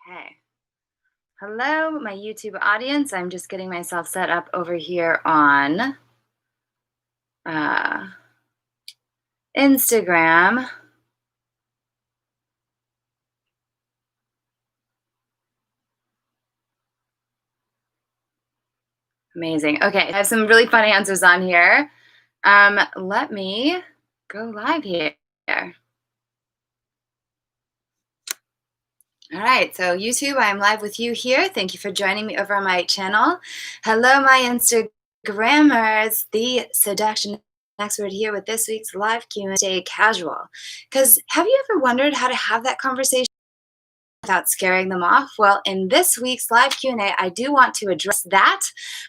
Okay. Hello, my YouTube audience. I'm just getting myself set up over here on uh, Instagram. Amazing. Okay, I have some really fun answers on here. Let me go live here. All right, so YouTube, I am live with you here. Thank you for joining me over on my channel. Hello, my Instagrammers. The Seduction Expert here with this week's live Q&A. Stay casual. Because have you ever wondered how to have that conversation without scaring them off? Well, in this week's live Q&A, I do want to address that,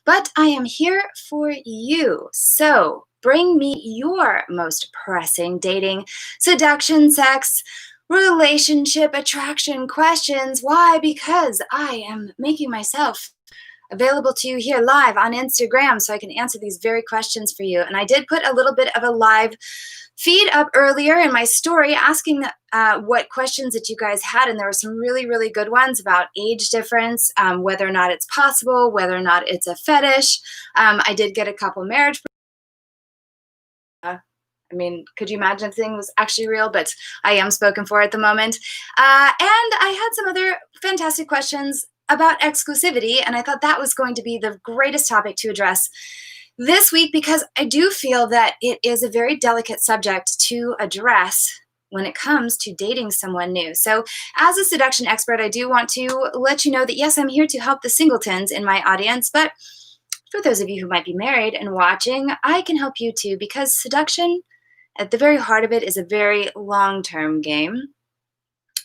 but I am here for you. So bring me your most pressing dating, seduction, sex, relationship, attraction questions. Why? Because I am making myself available to you here live on Instagram so I can answer these very questions for you. And I did put a little bit of a live feed up earlier in my story asking what questions that you guys had, and there were some really, really good ones about age difference, whether or not it's possible, whether or not it's a fetish. I did get a couple marriage. I mean, could you imagine if the thing was actually real? But I am spoken for at the moment. And I had some other fantastic questions about exclusivity, and I thought that was going to be the greatest topic to address this week because I do feel that it is a very delicate subject to address when it comes to dating someone new. So as a seduction expert, I do want to let you know that yes, I'm here to help the singletons in my audience, but for those of you who might be married and watching, I can help you too because seduction, at the very heart of it, is a very long-term game.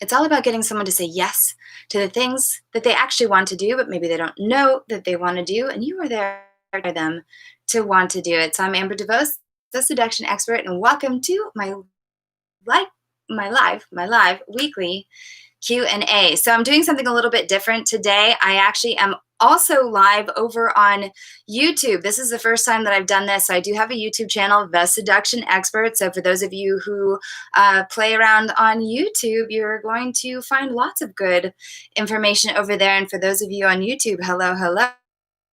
It's all about getting someone to say yes to the things that they actually want to do, but maybe they don't know that they want to do, and you are there for them to want to do it. So I'm Amber DeVos, the seduction expert, and welcome to my live weekly Q&A. So I'm doing something a little bit different today. I actually am also live over on YouTube. This is the first time that I've done this. So I do have a YouTube channel, The Seduction Expert. So for those of you who play around on YouTube, you're going to find lots of good information over there. And for those of you on YouTube, hello, hello.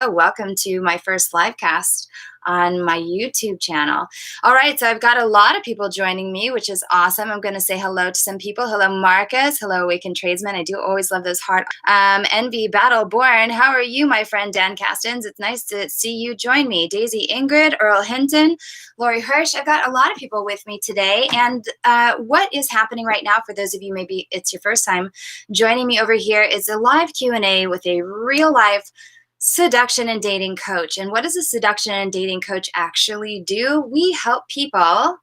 Welcome to my first live cast on my YouTube channel. All right, so I've got a lot of people joining me, which is awesome. I'm going to say hello to some people. Hello, Marcus. Hello, Awakened Tradesman. I do always love those heart. Envy Battleborn. How are you, my friend Dan Castens? It's nice to see you join me. Daisy Ingrid, Earl Hinton, Lori Hirsch. I've got a lot of people with me today. And what is happening right now, for those of you, maybe it's your first time joining me over here, is a live Q&A with a real life seduction and dating coach. And what does a seduction and dating coach actually do? I help people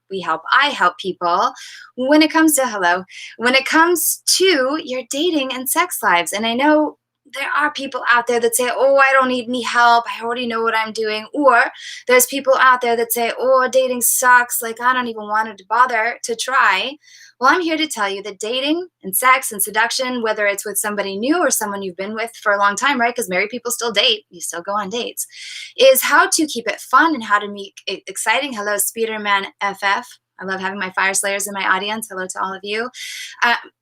when it comes to when it comes to your dating and sex lives. And I know there are people out there that say, oh, I don't need any help. I already know what I'm doing. Or there's people out there that say, oh, dating sucks. Like, I don't even want to bother to try. Well, I'm here to tell you that dating and sex and seduction, whether it's with somebody new or someone you've been with for a long time, right? Because married people still date, you still go on dates, is how to keep it fun and how to make it exciting. Hello, Speederman FF. I love having my fire slayers in my audience. Hello to all of you.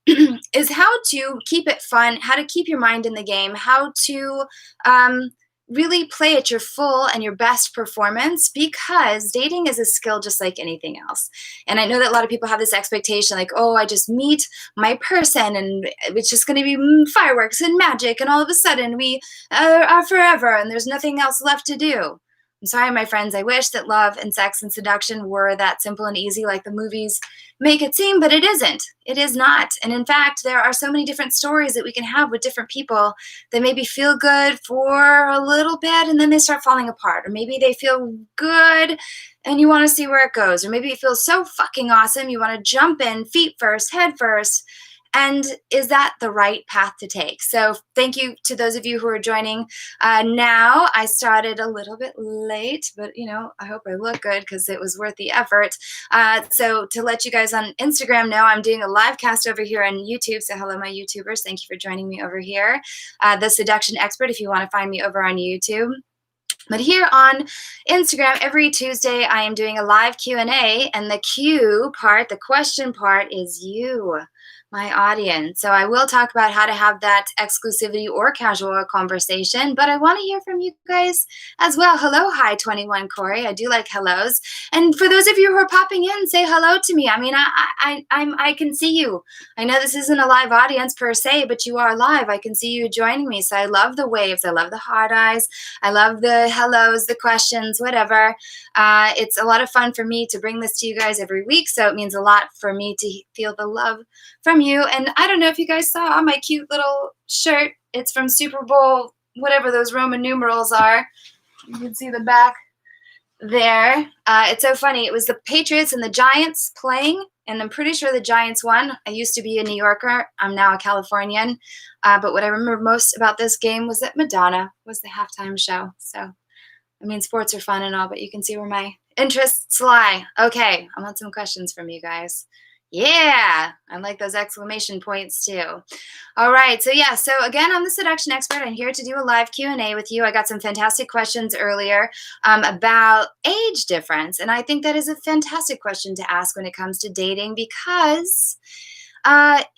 Is how to keep it fun, how to keep your mind in the game, how to really play at your full and your best performance, because dating is a skill just like anything else. And I know that a lot of people have this expectation like, oh, I just meet my person and it's just going to be fireworks and magic, and all of a sudden we are forever and there's nothing else left to do. I'm sorry, my friends. I wish that love and sex and seduction were that simple and easy like the movies make it seem, but it isn't. It is not. And in fact, there are so many different stories that we can have with different people that maybe feel good for a little bit and then they start falling apart. Or maybe they feel good and you want to see where it goes. Or maybe it feels so fucking awesome you want to jump in feet first, head first. And is that the right path to take? So thank you to those of you who are joining now. I started a little bit late, but I hope I look good because it was worth the effort. So to let you guys on Instagram know, I'm doing a live cast over here on YouTube. So hello, my YouTubers. Thank you for joining me over here. The Seduction Expert, if you want to find me over on YouTube. But here on Instagram, every Tuesday, I am doing a live Q&A, and the Q part, the question part, is you, my audience. So I will talk about how to have that exclusivity or casual conversation, but I want to hear from you guys as well. Hello, hi 21 Corey. I do like hellos. And for those of you who are popping in, say hello to me. I mean, I can see you. I know this isn't a live audience per se, but you are live. I can see you joining me. So I love the waves. I love the heart eyes. I love the hellos, the questions, whatever. It's a lot of fun for me to bring this to you guys every week. So it means a lot for me to feel the love from you. And I don't know if you guys saw my cute little shirt. It's from Super Bowl, whatever those Roman numerals are. You can see the back there. It's so funny. It was the Patriots and the Giants playing, and I'm pretty sure the Giants won. I used to be a New Yorker. I'm now a Californian. But what I remember most about this game was that Madonna was the halftime show. So, I mean, sports are fun and all, but you can see where my interests lie. Okay, I want some questions from you guys. Yeah, I like those exclamation points too. All right, so yeah, so again, I'm the Seduction Expert. I'm here to do a live Q&A with you. I got some fantastic questions earlier about age difference, and I think that is a fantastic question to ask when it comes to dating because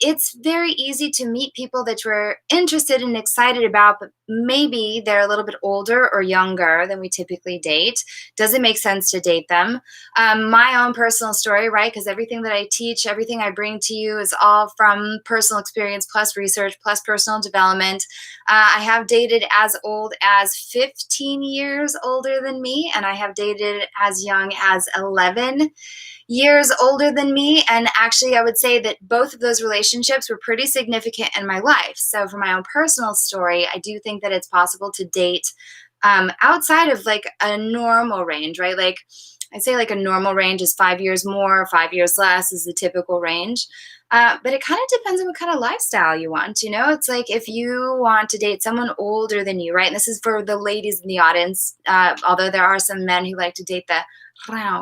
it's very easy to meet people that you're interested and excited about, but maybe they're a little bit older or younger than we typically date. Does it make sense to date them? My own personal story, right? Because everything that I teach, everything I bring to you is all from personal experience plus research plus personal development. I have dated as old as 15 years older than me, and I have dated as young as 11 years older than me. And actually, I would say that both of those relationships were pretty significant in my life. So, for my own personal story, I do think that it's possible to date outside of like a normal range, right? Like, I say like a normal range is 5 years more, 5 years less is the typical range. But it kind of depends on what kind of lifestyle you want. You know, it's like if you want to date someone older than you, right? And this is for the ladies in the audience, although there are some men who like to date the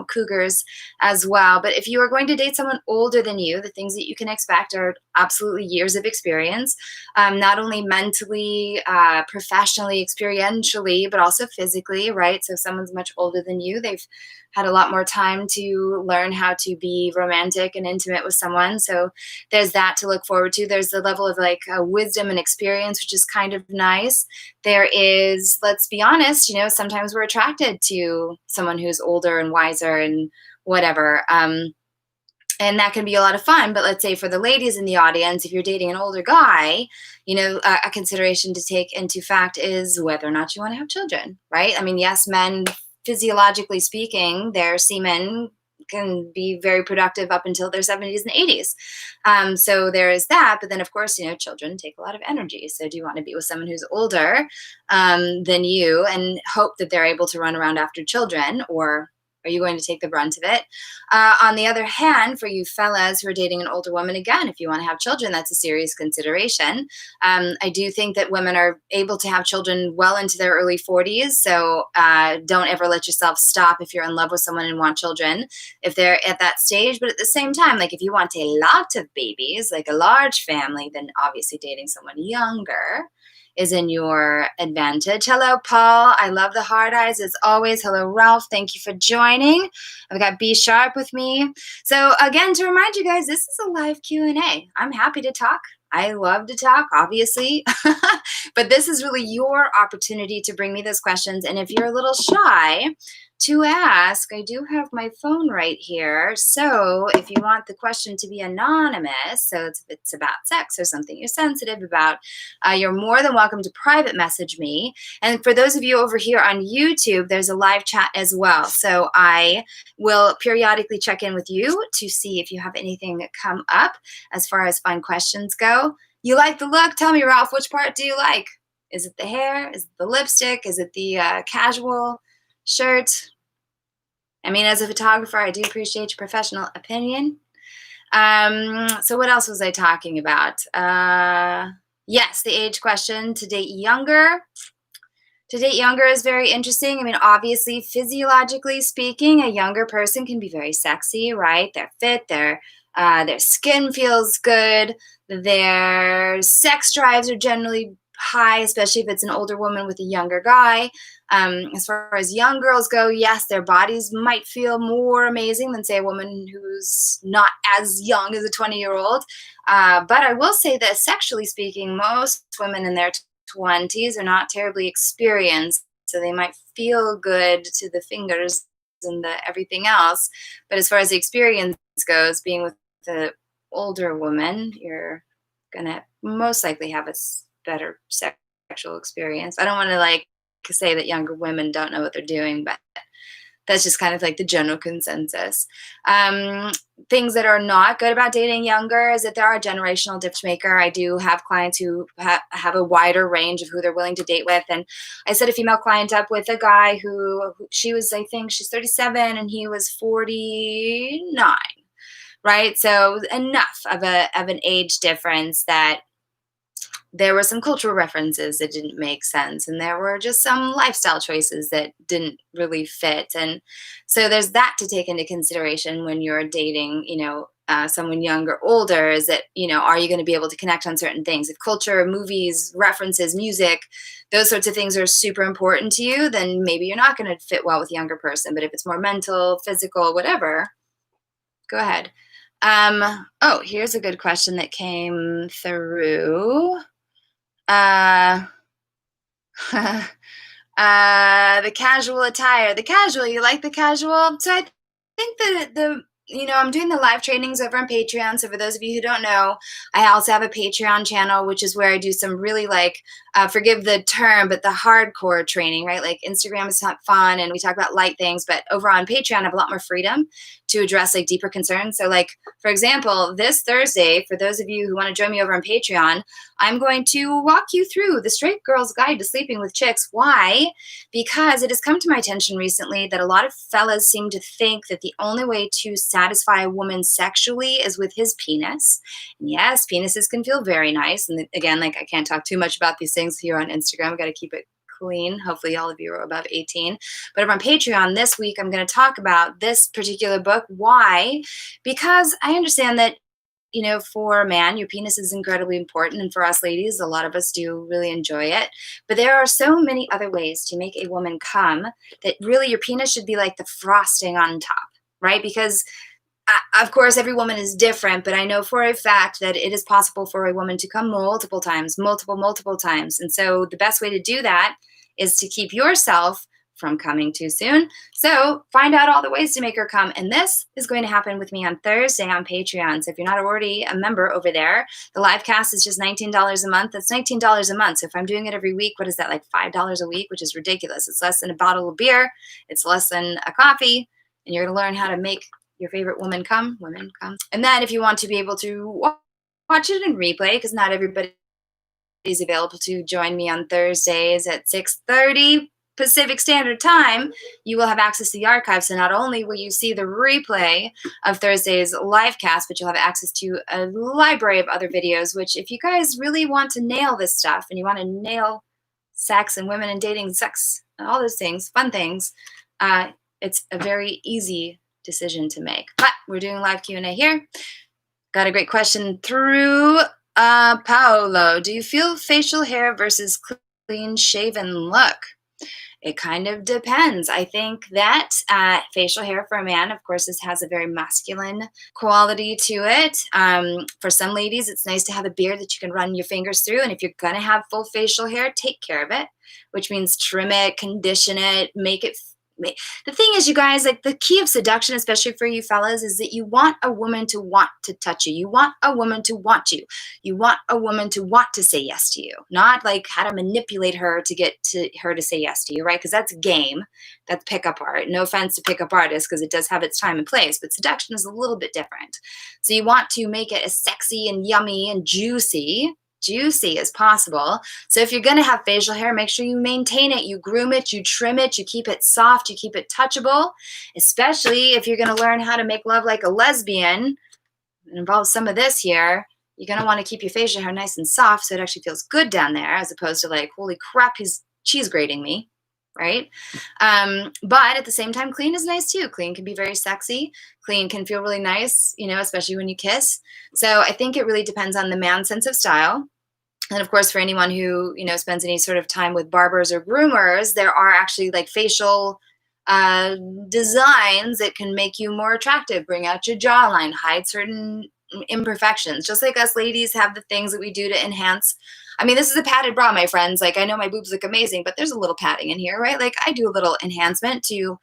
cougars as well. But if you are going to date someone older than you, the things that you can expect are absolutely years of experience, not only mentally, professionally, experientially, but also physically, right? So if someone's much older than you, they've had a lot more time to learn how to be romantic and intimate with someone. So there's that to look forward to. There's the level of like wisdom and experience, which is kind of nice. There is, let's be honest, you know, sometimes we're attracted to someone who's older and wiser and whatever. And that can be a lot of fun. But let's say for the ladies in the audience, if you're dating an older guy, you know, a consideration to take into fact is whether or not you want to have children, right? I mean, yes, men, physiologically speaking, their semen can be very productive up until their 70s and 80s. So there is that. But then, of course, you know, children take a lot of energy. So do you want to be with someone who's older than you and hope that they're able to run around after children, or are you going to take the brunt of it? On the other hand, for you fellas who are dating an older woman, again, if you want to have children, that's a serious consideration. I do think that women are able to have children well into their early 40s. So don't ever let yourself stop if you're in love with someone and want children if they're at that stage. But at the same time, like if you want a lot of babies, like a large family, then obviously dating someone younger is in your advantage. Hello, Paul. I love the hard eyes as always. Hello, Ralph. Thank you for joining. I've got B Sharp with me. So again, to remind you guys, this is a live Q&A. I'm happy to talk. I love to talk, obviously, but this is really your opportunity to bring me those questions. And if you're a little shy to ask, I do have my phone right here. So if you want the question to be anonymous, so if it's about sex or something you're sensitive about, you're more than welcome to private message me. And for those of you over here on YouTube, there's a live chat as well. So I will periodically check in with you to see if you have anything come up as far as fun questions go. You like the look? Tell me, Ralph, which part do you like? Is it the hair? Is it the lipstick? Is it the casual shirt? I mean, as a photographer, I do appreciate your professional opinion. So what else was I talking about? Yes, the age question. To date younger. To date younger is very interesting. I mean, obviously, physiologically speaking, a younger person can be very sexy, right? They're fit, their skin feels good, their sex drives are generally high, especially if it's an older woman with a younger guy. As far as young girls go, yes, their bodies might feel more amazing than, say, a woman who's not as young as a 20-year-old. But I will say that sexually speaking, most women in their 20s are not terribly experienced. So they might feel good to the fingers and the everything else. But as far as the experience goes, being with the older woman, you're gonna most likely have a better sexual experience. I don't want to like say that younger women don't know what they're doing, but that's just kind of like the general consensus. Um, Things that are not good about dating younger is that there are generational difference maker. I do have clients who have a wider range of who they're willing to date with. And I set a female client up with a guy who she was, I think she's 37 and he was 49, right? So enough of an age difference that there were some cultural references that didn't make sense, and there were just some lifestyle choices that didn't really fit. And so there's that to take into consideration when you're dating, someone younger, older. Is that, are you going to be able to connect on certain things? If culture, movies, references, music, those sorts of things are super important to you, then maybe you're not going to fit well with a younger person. But if it's more mental, physical, whatever, go ahead. Oh, here's a good question that came through. Uh, the casual attire. The casual, you like the casual? So I think that I'm doing the live trainings over on Patreon. So for those of you who don't know, I also have a Patreon channel, which is where I do some really forgive the term, but the hardcore training, right? Like Instagram is not fun and we talk about light things, but over on Patreon, I have a lot more freedom to address like deeper concerns. So like, for example, this Thursday, for those of you who want to join me over on Patreon, I'm going to walk you through the straight girl's guide to sleeping with chicks. Why? Because it has come to my attention recently that a lot of fellas seem to think that the only way to satisfy a woman sexually is with his penis. And yes, penises can feel very nice. And again, like I can't talk too much about these things here on Instagram. I've got to keep it clean. Hopefully all of you are above 18. But over on Patreon this week, I'm going to talk about this particular book. Why? Because I understand that for a man, your penis is incredibly important. And for us ladies, a lot of us do really enjoy it. But there are so many other ways to make a woman come that really your penis should be like the frosting on top, right? Because of course, every woman is different, but I know for a fact that it is possible for a woman to come multiple times, multiple times. And so the best way to do that is to keep yourself from coming too soon. So find out all the ways to make her come. And this is going to happen with me on Thursday on Patreon. So if you're not already a member over there, the live cast is just $19 a month. That's $19 a month. So if I'm doing it every week, what is that, like $5 a week, which is ridiculous. It's less than a bottle of beer. It's less than a coffee. And you're going to learn how to make your favorite women come. And then if you want to be able to watch it in replay, because not everybody is available to join me on Thursdays at 6:30 Pacific Standard Time, you will have access to the archive. So not only will you see the replay of Thursday's live cast, but you'll have access to a library of other videos, which if you guys really want to nail this stuff and you want to nail sex and women and dating, sex, all those things, fun things, it's a very easy decision to make. But we're doing live Q&A here. Got a great question through Paolo. Do you feel facial hair versus clean shaven look? It kind of depends. I think that facial hair for a man, of course, has a very masculine quality to it. For some ladies, it's nice to have a beard that you can run your fingers through. And if you're going to have full facial hair, take care of it, which means trim it, condition it, make it. The thing is, you guys, like the key of seduction, especially for you fellas, is that you want a woman to want to touch you. You want a woman to want you. You want a woman to want to say yes to you, not like how to manipulate her to get to her to say yes to you, right? Because that's game. That's pickup art. No offense to pickup artists, because it does have its time and place, but seduction is a little bit different. So you want to make it as sexy and yummy and juicy as possible. So if you're going to have facial hair, make sure you maintain it, you groom it, you trim it, you keep it soft, you keep it touchable, especially if you're going to learn how to make love like a lesbian. It involves some of this here. You're going to want to keep your facial hair nice and soft so it actually feels good down there, as opposed to like, holy crap, he's cheese grating me, right? But at the same time, clean is nice too. Clean can be very sexy. Clean can feel really nice, especially when you kiss. So I think it really depends on the man's sense of style. And of course, for anyone who, spends any sort of time with barbers or groomers, there are actually like facial uh, designs that can make you more attractive, bring out your jawline, hide certain imperfections. Just like us ladies have the things that we do to enhance. I mean, this is a padded bra, my friends. Like, I know my boobs look amazing, but there's a little padding in here, right? Like, I do a little enhancement to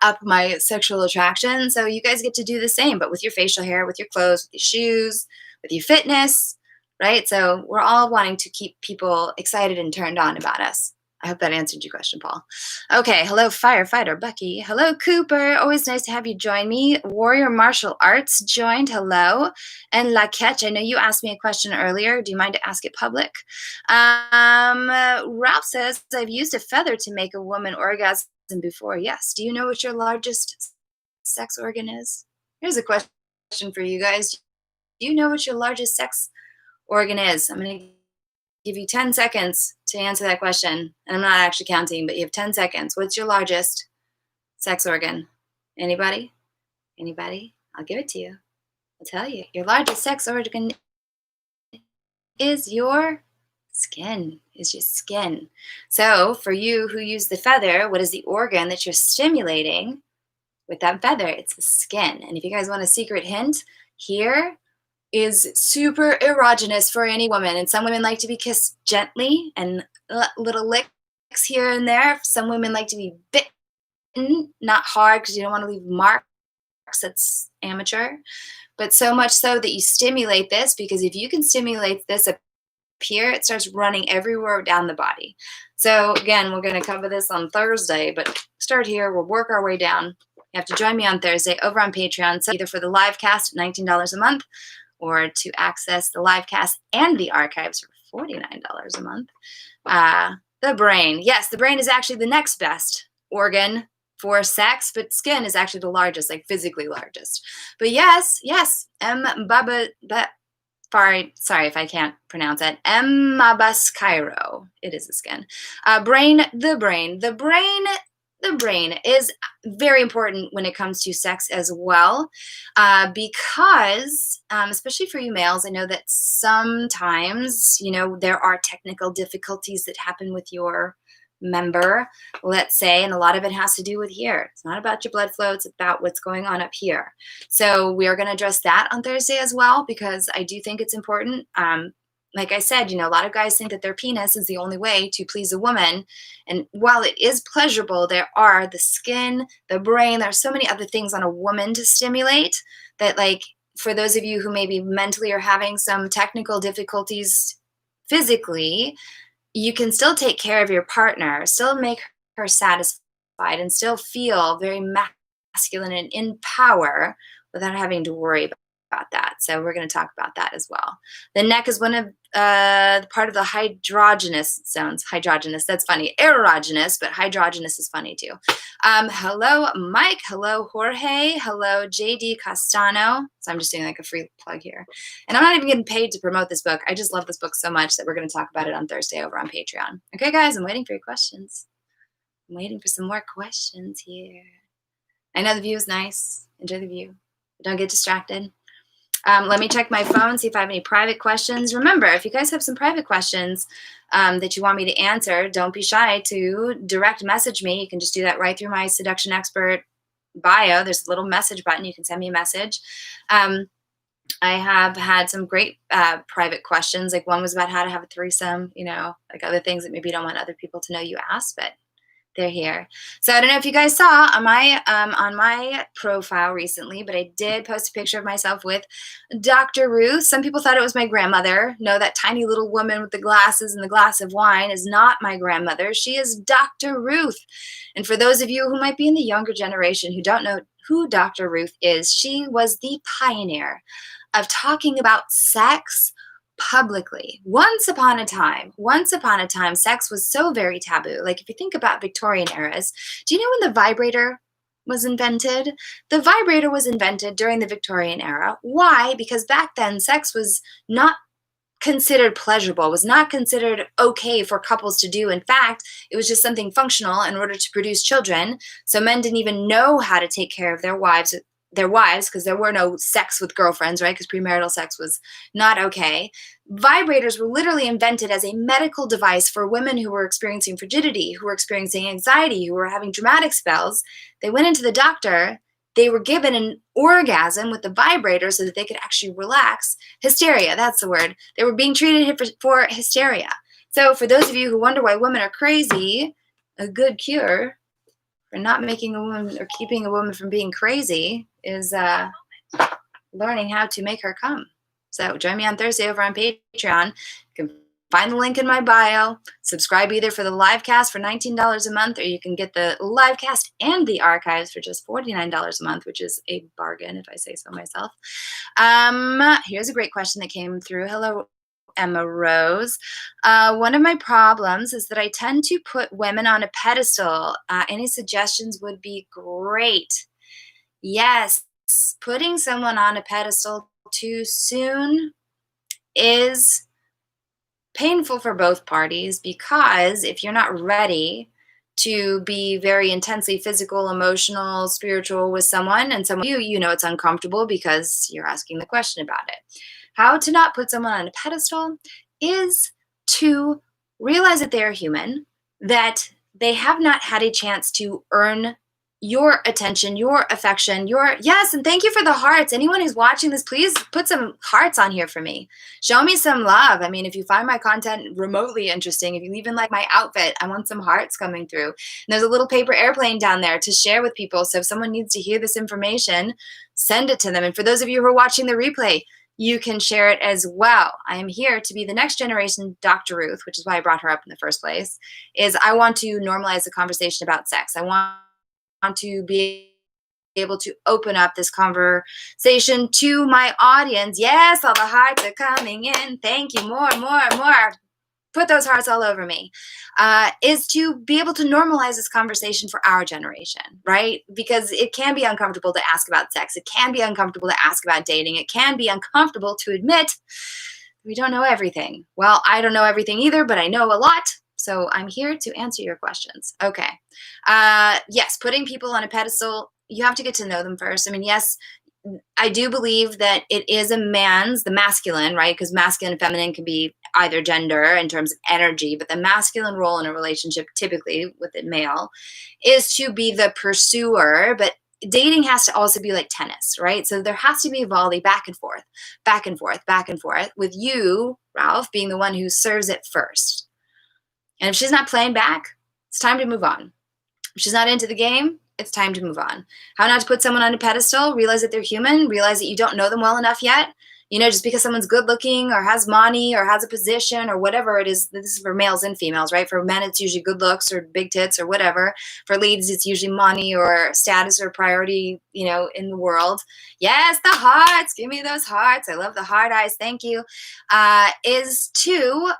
up my sexual attraction. So you guys get to do the same, but with your facial hair, with your clothes, with your shoes, with your fitness, right? So we're all wanting to keep people excited and turned on about us. I hope that answered your question, Paul. Okay, hello, firefighter Bucky. Hello, Cooper. Always nice to have you join me. Warrior Martial Arts joined. Hello. And La Ketch, I know you asked me a question earlier. Do you mind to ask it public? Ralph says, I've used a feather to make a woman orgasm before. Yes. Do you know what your largest sex organ is? Here's a question for you guys. Do you know what your largest sex organ is? I'm going to give you 10 seconds to answer that question. And I'm not actually counting, but you have 10 seconds. What's your largest sex organ? Anybody? Anybody? I'll give it to you. I'll tell you. Your largest sex organ is your skin, So for you who use the feather, what is the organ that you're stimulating with that feather? It's the skin. And if you guys want a secret hint, here is super erogenous for any woman. And some women like to be kissed gently and little licks here and there. Some women like to be bitten, not hard because you don't want to leave marks. That's amateur. But so much so that you stimulate this, because if you can stimulate this up here, it starts running everywhere down the body. So again, we're going to cover this on Thursday, but start here. We'll work our way down. You have to join me on Thursday over on Patreon. So either for the live cast at $19 a month, or to access the live cast and the archives for $49 a month. The brain. Yes, the brain is actually the next best organ for sex, but skin is actually the largest, like physically largest. But yes, sorry if I can't pronounce it. Cairo. It is the skin. Brain. The brain is very important when it comes to sex as well, because, especially for you males, I know that sometimes, there are technical difficulties that happen with your member, let's say, and a lot of it has to do with here. It's not about your blood flow, it's about what's going on up here. So we are going to address that on Thursday as well, because I do think it's important. Like I said, a lot of guys think that their penis is the only way to please a woman. And while it is pleasurable, there are the skin, the brain, there are so many other things on a woman to stimulate that, like, for those of you who maybe mentally are having some technical difficulties physically, you can still take care of your partner, still make her satisfied, and still feel very masculine and in power without having to worry about that. So we're going to talk about that as well. The neck is one of part of the hydrogenous zones. Hydrogenous, that's funny. Erogenous, but hydrogenous is funny too. Hello, Mike. Hello, Jorge. Hello, JD Castano. So I'm just doing like a free plug here. And I'm not even getting paid to promote this book. I just love this book so much that we're going to talk about it on Thursday over on Patreon. Okay, guys, I'm waiting for your questions. I'm waiting for some more questions here. I know the view is nice. Enjoy the view. But don't get distracted. Let me check my phone, see if I have any private questions. Remember, if you guys have some private questions that you want me to answer, don't be shy to direct message me. You can just do that right through my Seduction Expert bio. There's a little message button. You can send me a message. I have had some great private questions. Like one was about how to have a threesome, like other things that maybe you don't want other people to know you asked, but they're here. So I don't know if you guys saw on my profile recently, but I did post a picture of myself with Dr. Ruth. Some people thought it was my grandmother. No, that tiny little woman with the glasses and the glass of wine is not my grandmother. She is Dr. Ruth. And for those of you who might be in the younger generation who don't know who Dr. Ruth is, she was the pioneer of talking about sex publicly. Once upon a time, sex was so very taboo. Like if you think about Victorian eras, do you know when the vibrator was invented? The vibrator was invented during the Victorian era. Why? Because back then sex was not considered pleasurable, was not considered okay for couples to do. In fact, it was just something functional in order to produce children. So men didn't even know how to take care of their wives their wives, because there were no sex with girlfriends, right? Because premarital sex was not okay. Vibrators were literally invented as a medical device for women who were experiencing frigidity, who were experiencing anxiety, who were having dramatic spells. They went into the doctor. They were given an orgasm with the vibrator so that they could actually relax. Hysteria, that's the word. They were being treated for hysteria. So for those of you who wonder why women are crazy, a good cure for not making a woman or keeping a woman from being crazy is learning how to make her come. So join me on Thursday over on Patreon. You can find the link in my bio. Subscribe either for the live cast for $19 a month, or you can get the live cast and the archives for just $49 a month, which is a bargain if I say so myself. Here's a great question that came through. Hello, Emma Rose. One of my problems is that I tend to put women on a pedestal. Any suggestions would be great. Yes, putting someone on a pedestal too soon is painful for both parties, because if you're not ready to be very intensely physical, emotional, spiritual with someone, and someone you know it's uncomfortable because you're asking the question about it. How to not put someone on a pedestal is to realize that they are human, that they have not had a chance to earn your attention, your affection, yes, and thank you for the hearts. Anyone who's watching this, please put some hearts on here for me. Show me some love. I mean, if you find my content remotely interesting, if you even like my outfit, I want some hearts coming through. And there's a little paper airplane down there to share with people. So if someone needs to hear this information, send it to them. And for those of you who are watching the replay, you can share it as well. I am here to be the next generation Dr. Ruth, which is why I brought her up in the first place, is I want to normalize the conversation about sex. I want to be able to open up this conversation to my audience. Yes, all the hearts are coming in. Thank you. More. Put those hearts all over me. Is to be able to normalize this conversation for our generation, right? Because it can be uncomfortable to ask about sex. It can be uncomfortable to ask about dating. It can be uncomfortable to admit we don't know everything. Well, I don't know everything either, but I know a lot. So I'm here to answer your questions. Okay. Yes, putting people on a pedestal, you have to get to know them first. I mean, yes, I do believe that it is the masculine, right? Because masculine and feminine can be either gender in terms of energy, but the masculine role in a relationship, typically with a male, is to be the pursuer. But dating has to also be like tennis, right? So there has to be a volley back and forth, back and forth, back and forth, with you, Ralph, being the one who serves it first. And if she's not playing back, it's time to move on. If she's not into the game, it's time to move on. How not to put someone on a pedestal, realize that they're human, realize that you don't know them well enough yet. You know, just because someone's good looking or has money or has a position or whatever it is, this is for males and females, right? For men, it's usually good looks or big tits or whatever. For ladies, it's usually money or status or priority, you know, in the world. Yes, the hearts. Give me those hearts. I love the heart eyes. Thank you. Is to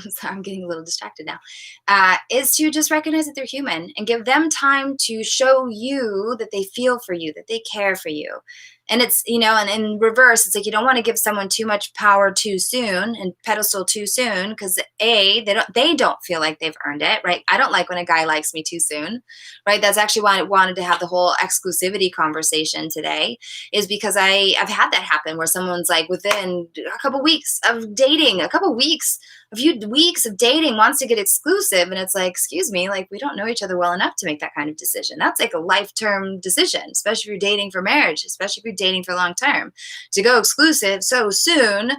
sorry, I'm getting a little distracted now, is to just recognize that they're human and give them time to show you that they feel for you, that they care for you. And it's, you know, and in reverse, it's like you don't want to give someone too much power too soon and pedestal too soon, because they don't feel like they've earned it, right? I don't like when a guy likes me too soon, right? That's actually why I wanted to have the whole exclusivity conversation today, is because I've had that happen where someone's like within a couple weeks of dating, a few weeks of dating wants to get exclusive, and it's like, excuse me, like we don't know each other well enough to make that kind of decision. That's like a life-term decision, especially if you're dating for marriage, especially if you're dating for long term. To go exclusive so soon,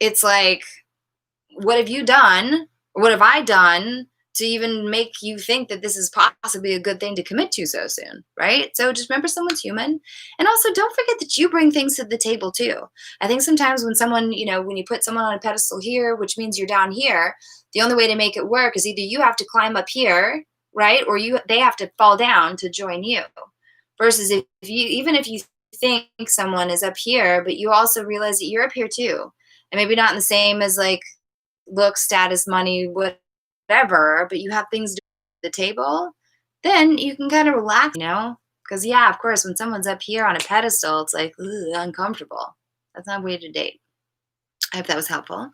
it's like, what have you done? Or what have I done to even make you think that this is possibly a good thing to commit to so soon, right? So just remember someone's human. And also don't forget that you bring things to the table too. I think sometimes when someone, you know, when you put someone on a pedestal here, which means you're down here, the only way to make it work is either you have to climb up here, right? Or they have to fall down to join you. Versus even if you think someone is up here, but you also realize that you're up here too. And maybe not in the same as like look, status, money, whatever, but you have things to the table, then you can kind of relax, you know? Because, yeah, of course, when someone's up here on a pedestal, it's like, ugh, uncomfortable. That's not a way to date. I hope that was helpful.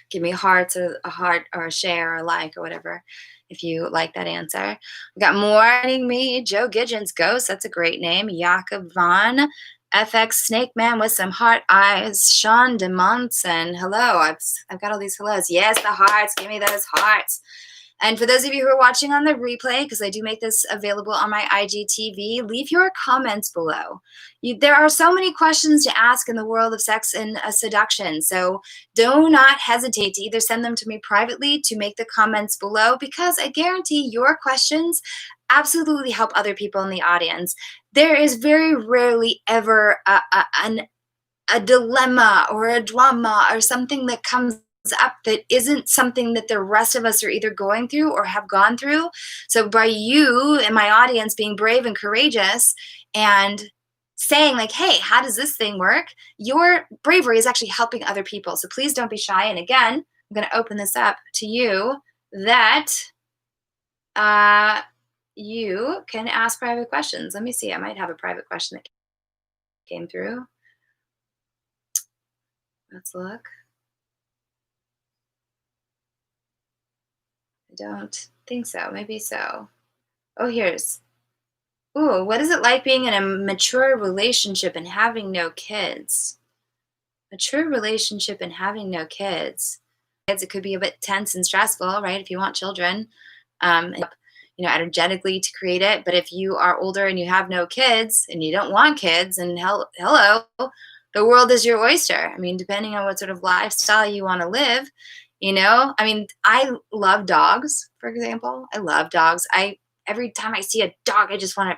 Give me hearts or a heart or a share or a like or whatever. if you like that answer. We got Morning Me, Joe Gidgens Ghost. That's a great name. Jakob Vaughn, FX Snake Man with some heart eyes. Sean DeMonson. Hello. I've got all these hellos. Yes, the hearts. Give me those hearts. And for those of you who are watching on the replay, because I do make this available on my IGTV, leave your comments below. There are so many questions to ask in the world of sex and seduction. So do not hesitate to either send them to me privately to make the comments below, because I guarantee your questions absolutely help other people in the audience. There is very rarely ever a dilemma or a drama or something that comes up that isn't something that the rest of us are either going through or have gone through. So by you and my audience being brave and courageous and saying like, hey, how does this thing work? Your bravery is actually helping other people. So please don't be shy. And again, I'm going to open this up to you that you can ask private questions. Let me see. I might have a private question that came through. Let's look. I don't think so. Maybe so. Oh, here's. Ooh, what is it like being in a mature relationship and having no kids? Mature relationship and having no kids. It could be a bit tense and stressful, right? If you want children, energetically to create it. But if you are older and you have no kids and you don't want kids, and hello, the world is your oyster. I mean, depending on what sort of lifestyle you want to live, I love dogs, for example. I love dogs. Every time I see a dog, I just want to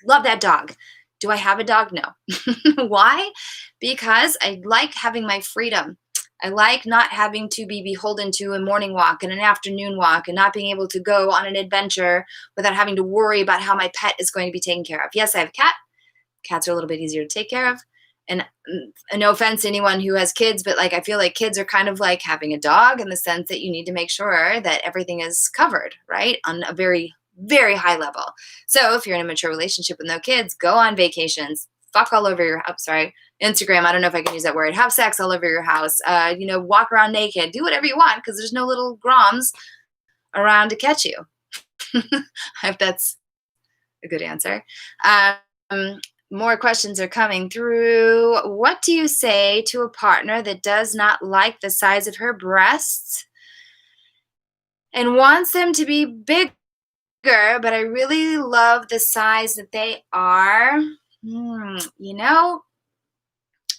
love that dog. Do I have a dog? No. Why? Because I like having my freedom. I like not having to be beholden to a morning walk and an afternoon walk and not being able to go on an adventure without having to worry about how my pet is going to be taken care of. Yes, I have a cat. Cats are a little bit easier to take care of. And no offense to anyone who has kids, but I feel like kids are kind of like having a dog in the sense that you need to make sure that everything is covered, right? On a very, very high level. So if you're in a mature relationship with no kids, go on vacations, fuck all over your, Instagram. I don't know if I can use that word. Have sex all over your house. Walk around naked. Do whatever you want because there's no little groms around to catch you. I hope that's a good answer. More questions are coming through. What do you say to a partner that does not like the size of her breasts and wants them to be bigger, but I really love the size that they are?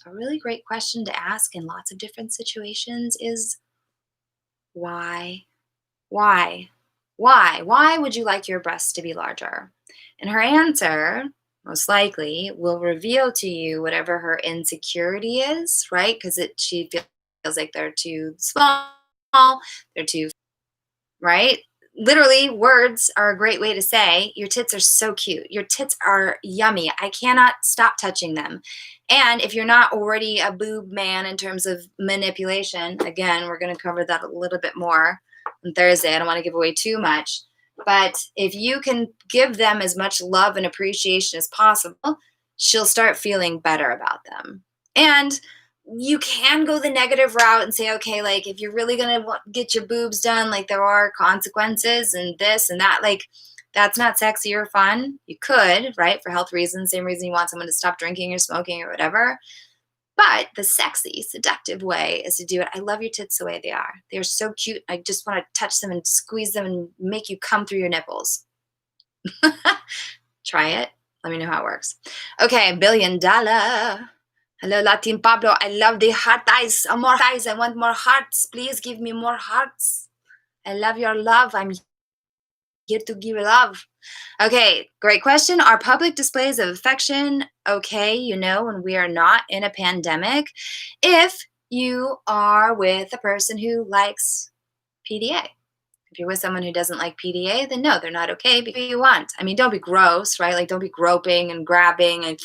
A really great question to ask in lots of different situations is why? Why? Why? Why would you like your breasts to be larger? And her answer most likely will reveal to you whatever her insecurity is, right? Because she feels like they're too small, they're too, right? Literally, words are a great way to say, your tits are so cute. Your tits are yummy. I cannot stop touching them. And if you're not already a boob man in terms of manipulation, again, we're going to cover that a little bit more on Thursday. I don't want to give away too much. But if you can give them as much love and appreciation as possible, she'll start feeling better about them. And you can go the negative route and say, okay, if you're really going to get your boobs done, there are consequences and this and that, that's not sexy or fun. You could, right? For health reasons, same reason you want someone to stop drinking or smoking or whatever. But the sexy, seductive way is to do it. I love your tits the way they are. They're so cute. I just want to touch them and squeeze them and make you come through your nipples. Try it. Let me know how it works. Okay, $1 billion. Hello, Latin Pablo. I love the heart eyes. More eyes. I want more hearts. Please give me more hearts. I love your love. I'm here to give love. Okay, great question. Are public displays of affection okay, when we are not in a pandemic? If you are with a person who likes PDA. If you're with someone who doesn't like PDA, then no, they're not okay. But you want. Don't be gross, right? Don't be groping and grabbing and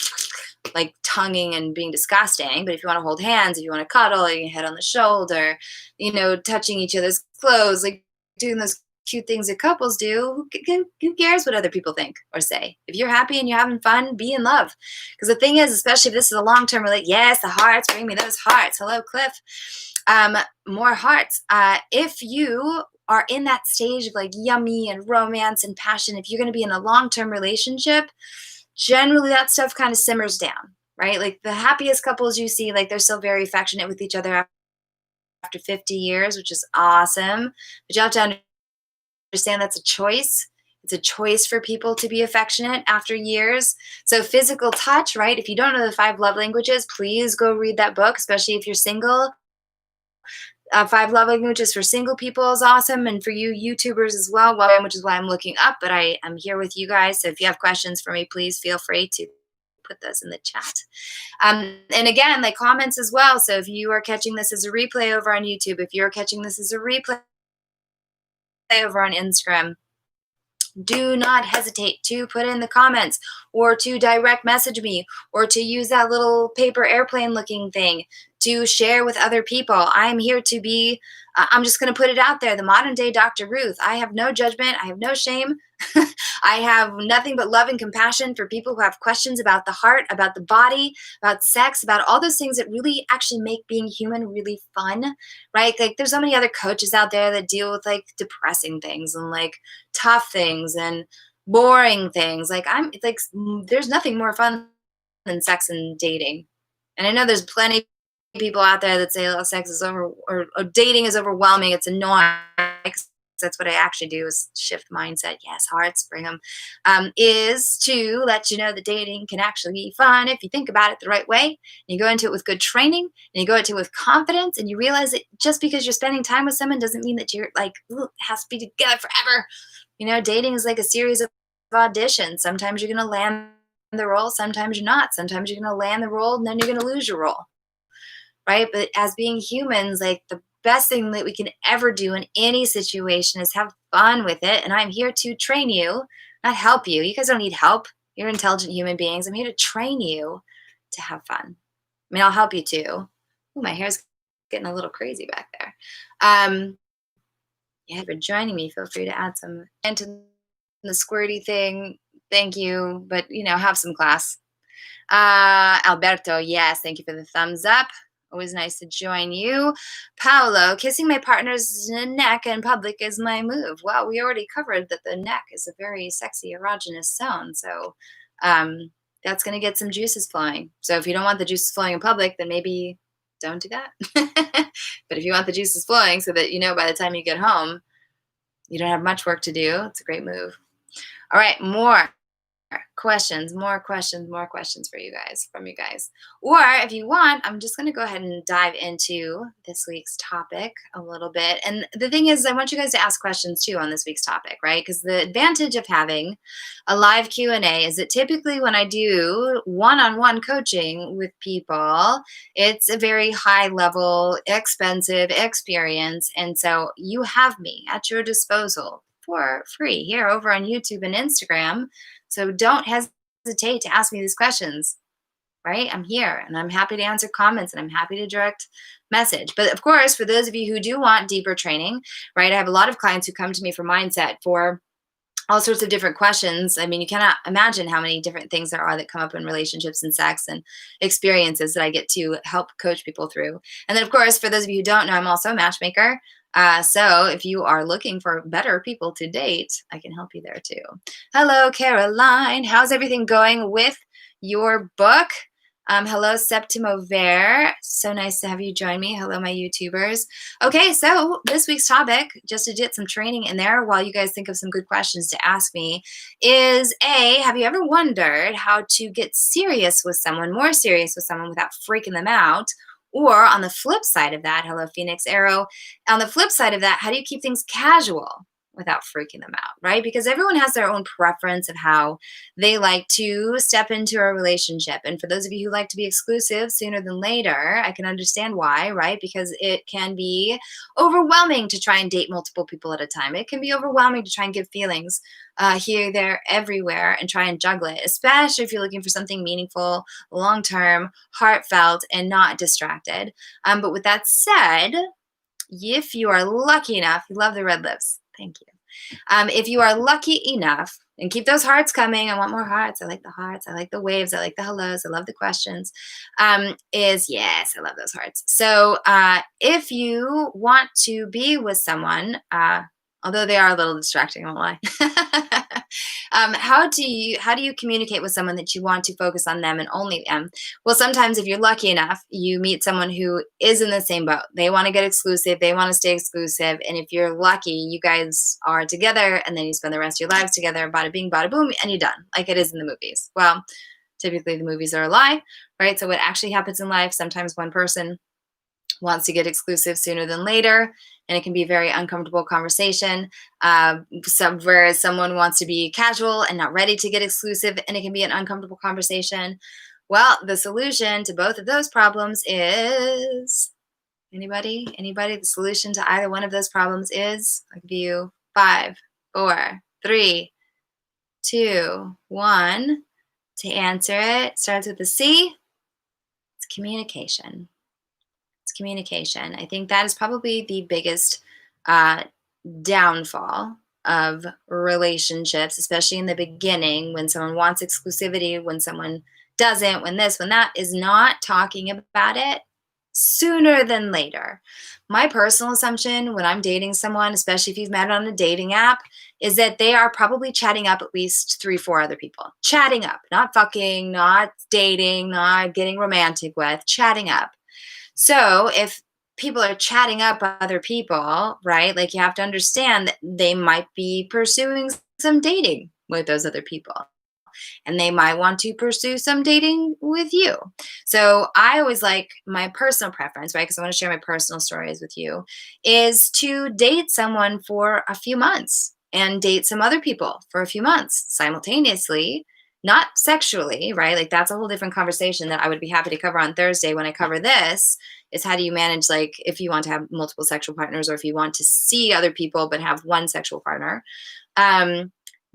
tonguing and being disgusting. But if you want to hold hands, if you want to cuddle, your head on the shoulder, touching each other's clothes, doing those cute things that couples do, who cares what other people think or say? If you're happy and you're having fun, be in love. Because the thing is, especially if this is a long-term relationship, yes, the hearts, bring me those hearts. Hello, Cliff. More hearts. If you are in that stage of like yummy and romance and passion, if you're going to be in a long-term relationship, generally that stuff kind of simmers down, right? Like the happiest couples you see, like they're still very affectionate with each other after 50 years, which is awesome. But you have to understand that's a choice. It's a choice for people to be affectionate after years. So physical touch, right? If you don't know the 5 love languages, please go read that book, especially if you're single. 5 love languages for single people is awesome, and for you YouTubers as well, which is why I'm looking up, but I am here with you guys. So if you have questions for me, please feel free to put those in the chat. And again, like comments as well. So if you are catching this as a replay over on YouTube, if you're catching this as a replay over on Instagram, do not hesitate to put in the comments or to direct message me or to use that little paper airplane looking thing to share with other people. I'm here to be, I'm just going to put it out there, the modern day Dr. Ruth. I have no judgment. I have no shame. I have nothing but love and compassion for people who have questions about the heart, about the body, about sex, about all those things that really actually make being human really fun, right? Like there's so many other coaches out there that deal with like depressing things and like tough things and boring things. Like there's nothing more fun than sex and dating. And I know there's plenty of people out there that say, oh, sex is over or dating is overwhelming. It's annoying. That's what I actually do is shift mindset. Yes, hearts, bring them. Is to let you know that dating can actually be fun if you think about it the right way. And you go into it with good training and you go into it with confidence and you realize that just because you're spending time with someone doesn't mean that you're like, it has to be together forever. You know, dating is like a series of auditions. Sometimes you're going to land the role, sometimes you're not. Sometimes you're going to land the role and then you're going to lose your role. Right? But as being humans, like the best thing that we can ever do in any situation is have fun with it. And I'm here to train you, not help you. You guys don't need help. You're intelligent human beings. I'm here to train you to have fun. I mean, I'll help you too. Ooh, my hair's getting a little crazy back there. Yeah, for joining me. Feel free to add some into the squirty thing. Thank you. But, have some class. Alberto, yes, thank you for the thumbs up. Always nice to join you. Paolo, kissing my partner's neck in public is my move. Well, we already covered that the neck is a very sexy erogenous zone. So that's going to get some juices flowing. So if you don't want the juices flowing in public, then maybe don't do that. But if you want the juices flowing so that, by the time you get home, you don't have much work to do, it's a great move. All right, more questions for you guys, from you guys. Or if you want, I'm just going to go ahead and dive into this week's topic a little bit. And the thing is, I want you guys to ask questions too on this week's topic, right? Because the advantage of having a live Q&A is that typically when I do one-on-one coaching with people, it's a very high level, expensive experience. And so you have me at your disposal for free here over on YouTube and Instagram. So don't hesitate to ask me these questions, right? I'm here and I'm happy to answer comments and I'm happy to direct message. But of course, for those of you who do want deeper training, right? I have a lot of clients who come to me for mindset for all sorts of different questions. I mean, you cannot imagine how many different things there are that come up in relationships and sex and experiences that I get to help coach people through. And then, of course, for those of you who don't know, I'm also a matchmaker. So if you are looking for better people to date, I can help you there too. Hello, Caroline. How's everything going with your book? Hello, Septimo Ver. So nice to have you join me. Hello, my YouTubers. Okay, so this week's topic, just to get some training in there while you guys think of some good questions to ask me, is have you ever wondered how to get serious with someone, more serious with someone without freaking them out? Or on the flip side of that, hello, Phoenix Arrow. On the flip side of that, how do you keep things casual without freaking them out, right? Because everyone has their own preference of how they like to step into a relationship. And for those of you who like to be exclusive sooner than later, I can understand why, right? Because it can be overwhelming to try and date multiple people at a time. It can be overwhelming to try and give feelings here, there, everywhere, and try and juggle it, especially if you're looking for something meaningful, long-term, heartfelt, and not distracted. But with that said, if you are lucky enough, you love the red lips. Thank you. If you are lucky enough, and keep those hearts coming. I want more hearts. I like the hearts. I like the waves. I like the hellos. I love the questions. Yes, I love those hearts. So if you want to be with someone, although they are a little distracting, I won't lie. How do you communicate with someone that you want to focus on them and only them? Well, sometimes if you're lucky enough, you meet someone who is in the same boat. They want to get exclusive, they want to stay exclusive, and if you're lucky, you guys are together, and then you spend the rest of your lives together, bada bing, bada boom, and you're done, like it is in the movies. Well, typically the movies are a lie, right? So what actually happens in life, sometimes one person wants to get exclusive sooner than later, and it can be a very uncomfortable conversation. Whereas someone wants to be casual and not ready to get exclusive, and it can be an uncomfortable conversation. Well, the solution to both of those problems is anybody? The solution to either one of those problems is, I'll give you 5, 4, 3, 2, 1. To answer it, starts with a C. It's communication. Communication. I think that is probably the biggest uh, downfall of relationships, especially in the beginning when someone wants exclusivity, when someone doesn't, when this, when that, is not talking about it sooner than later. My personal assumption when I'm dating someone, especially if you've met on a dating app, is that they are probably chatting up at least 3, 4 other people. Chatting up, not fucking, not dating, not getting romantic with, chatting up. So if people are chatting up other people, right? Like you have to understand that they might be pursuing some dating with those other people. And they might want to pursue some dating with you. So I always like my personal preference, right? Because I want to share my personal stories with you, is to date someone for a few months and date some other people for a few months simultaneously, not sexually, right? Like that's a whole different conversation that I would be happy to cover on Thursday when I cover this. Is how do you manage, like, if you want to have multiple sexual partners or if you want to see other people but have one sexual partner.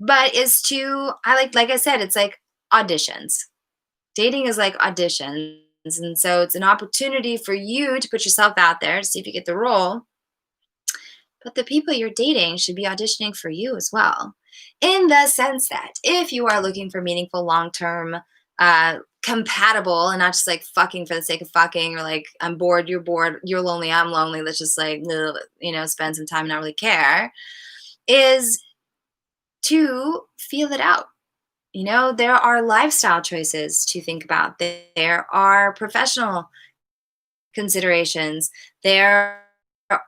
But is to, like I said, it's like auditions. Dating is like auditions. And so it's an opportunity for you to put yourself out there to see if you get the role. But the people you're dating should be auditioning for you as well. In the sense that if you are looking for meaningful, long term, compatible, and not just like fucking for the sake of fucking, or like I'm bored, you're lonely, I'm lonely, let's just like, spend some time and not really care, is to feel it out. There are lifestyle choices to think about. There are professional considerations. There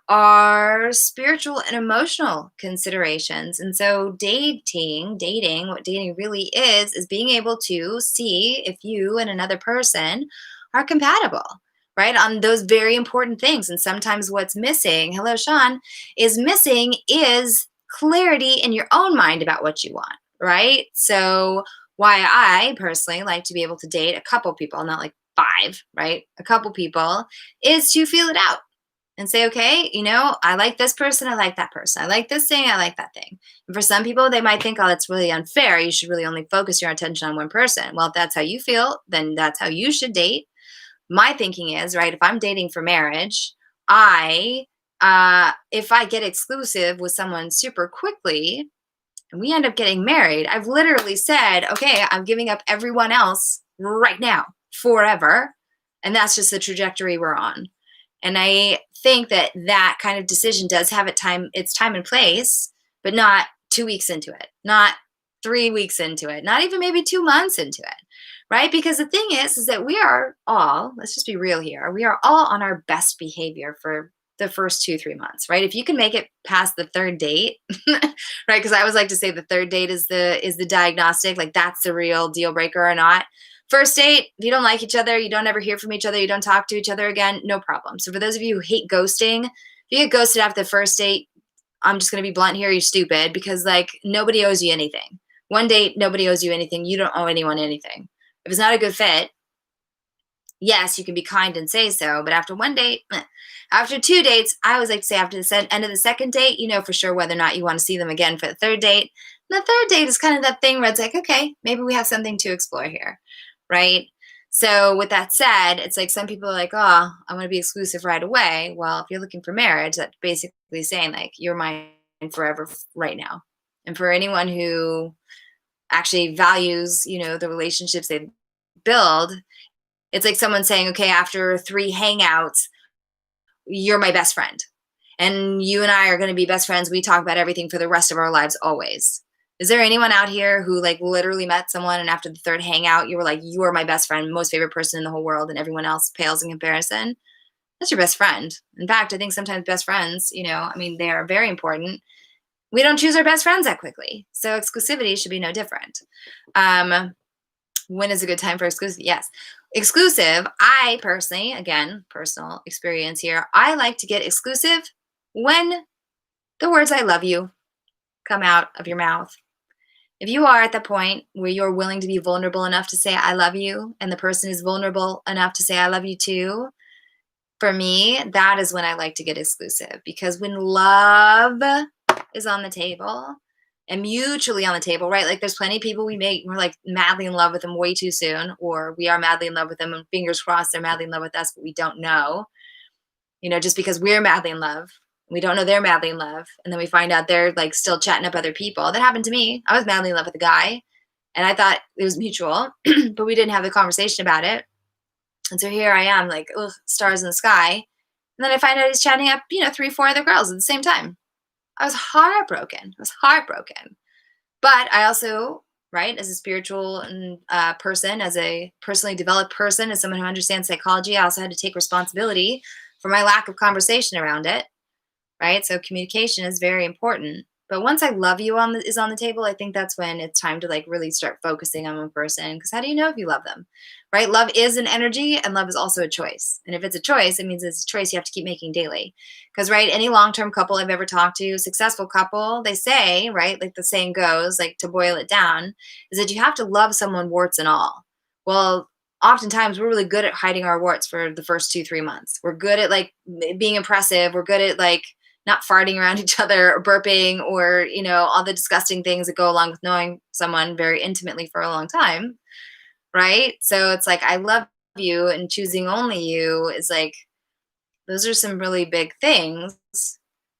are spiritual and emotional considerations. And so dating, what dating really is being able to see if you and another person are compatible, right? On those very important things. And sometimes what's missing, hello, Sean, is clarity in your own mind about what you want, right? So why I personally like to be able to date a couple people, not like 5, right? A couple people, is to feel it out and say, okay, I like this person, I like that person, I like this thing, I like that thing. And for some people, they might think, oh, that's really unfair. You should really only focus your attention on one person. Well, if that's how you feel, then that's how you should date. My thinking is, right, if I'm dating for marriage, if I get exclusive with someone super quickly and we end up getting married, I've literally said, okay, I'm giving up everyone else right now, forever. And that's just the trajectory we're on. And I think that kind of decision does have its time and place, but not 2 weeks into it, not 3 weeks into it, not even maybe 2 months into it, right? Because the thing is that we are all, let's just be real here, we are all on our best behavior for the first 2, 3 months, right? If you can make it past the third date, right? Because I always like to say the third date is the diagnostic, like that's the real deal breaker or not. First date, if you don't like each other, you don't ever hear from each other, you don't talk to each other again, no problem. So for those of you who hate ghosting, if you get ghosted after the first date, I'm just going to be blunt here, you're stupid, because like nobody owes you anything. One date, nobody owes you anything. You don't owe anyone anything. If it's not a good fit, yes, you can be kind and say so, but after one date, after 2 dates, I always like to say after the end of the second date, you know for sure whether or not you want to see them again for the third date. And the third date is kind of that thing where it's like, okay, maybe we have something to explore here, right? So with that said, it's like some people are like, oh, I want to be exclusive right away. Well, if you're looking for marriage, that's basically saying like you're mine forever right now. And for anyone who actually values, the relationships they build, it's like someone saying, okay, after 3 hangouts, you're my best friend. and you and I are going to be best friends. We talk about everything for the rest of our lives always. Is there anyone out here who like literally met someone and after the third hangout, you were like, you are my best friend, most favorite person in the whole world, and everyone else pales in comparison? That's your best friend. In fact, I think sometimes best friends, I mean, they are very important. We don't choose our best friends that quickly. So exclusivity should be no different. When is a good time for exclusive? Yes. Exclusive, I personally, again, personal experience here, I like to get exclusive when the words I love you come out of your mouth. If you are at the point where you're willing to be vulnerable enough to say I love you, and the person is vulnerable enough to say I love you too, for me, that is when I like to get exclusive, because when love is on the table and mutually on the table, right? Like there's plenty of people we're like madly in love with them way too soon, or we are madly in love with them and fingers crossed they're madly in love with us, but we don't know, just because we're madly in love. We don't know they're madly in love. And then we find out they're like still chatting up other people. That happened to me. I was madly in love with a guy and I thought it was mutual, but we didn't have the conversation about it. And so here I am, like, ugh, stars in the sky. And then I find out he's chatting up, 3, 4 other girls at the same time. I was heartbroken. I was heartbroken. But I also, right, as a spiritual person, as a personally developed person, as someone who understands psychology, I also had to take responsibility for my lack of conversation around it, right? So communication is very important. But once I love you is on the table, I think that's when it's time to like really start focusing on one person. Because how do you know if you love them, right? Love is an energy, and love is also a choice. And if it's a choice, it means it's a choice you have to keep making daily. Because right, any long-term couple I've ever talked to, successful couple, they say, right, like the saying goes, like to boil it down, is that you have to love someone warts and all. Well, oftentimes we're really good at hiding our warts for the first 2, 3 months. We're good at like being impressive. We're good at like not farting around each other or burping or, all the disgusting things that go along with knowing someone very intimately for a long time. Right. So it's like, I love you, and choosing only you is like, those are some really big things,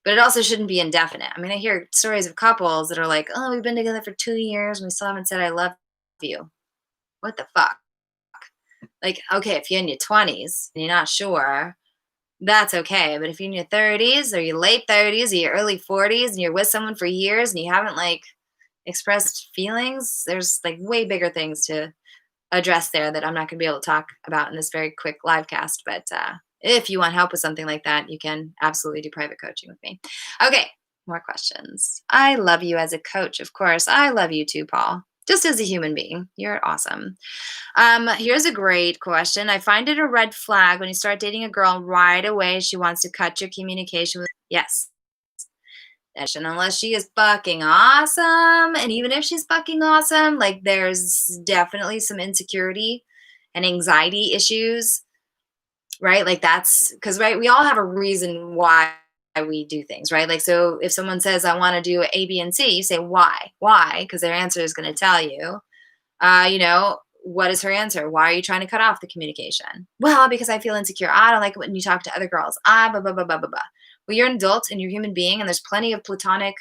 but it also shouldn't be indefinite. I mean, I hear stories of couples that are like, oh, we've been together for 2 years and we still haven't said I love you. What the fuck? Like, okay, if you're in your 20s and you're not sure, that's okay. But if you're in your 30s or your late 30s or your early 40s and you're with someone for years and you haven't like expressed feelings, there's like way bigger things to address there that I'm not going to be able to talk about in this very quick live cast. But if you want help with something like that, you can absolutely do private coaching with me. Okay, more questions. I love you as a coach, of course. I love you too, Paul. Just as a human being, you're awesome. Here's a great question. I find it a red flag when you start dating a girl right away. She wants to cut your communication with. Yes. And unless she is fucking awesome. And even if she's fucking awesome, like there's definitely some insecurity and anxiety issues, right? Like that's because, right, we all have a reason why we do things, right? Like, so if someone says, I want to do A, B, and C, you say, why? Why? Because their answer is going to tell you. What is her answer? Why are you trying to cut off the communication? Well, because I feel insecure. I don't like it when you talk to other girls. Blah, blah, blah, blah, blah, blah. Well, you're an adult and you're a human being, and there's plenty of platonic,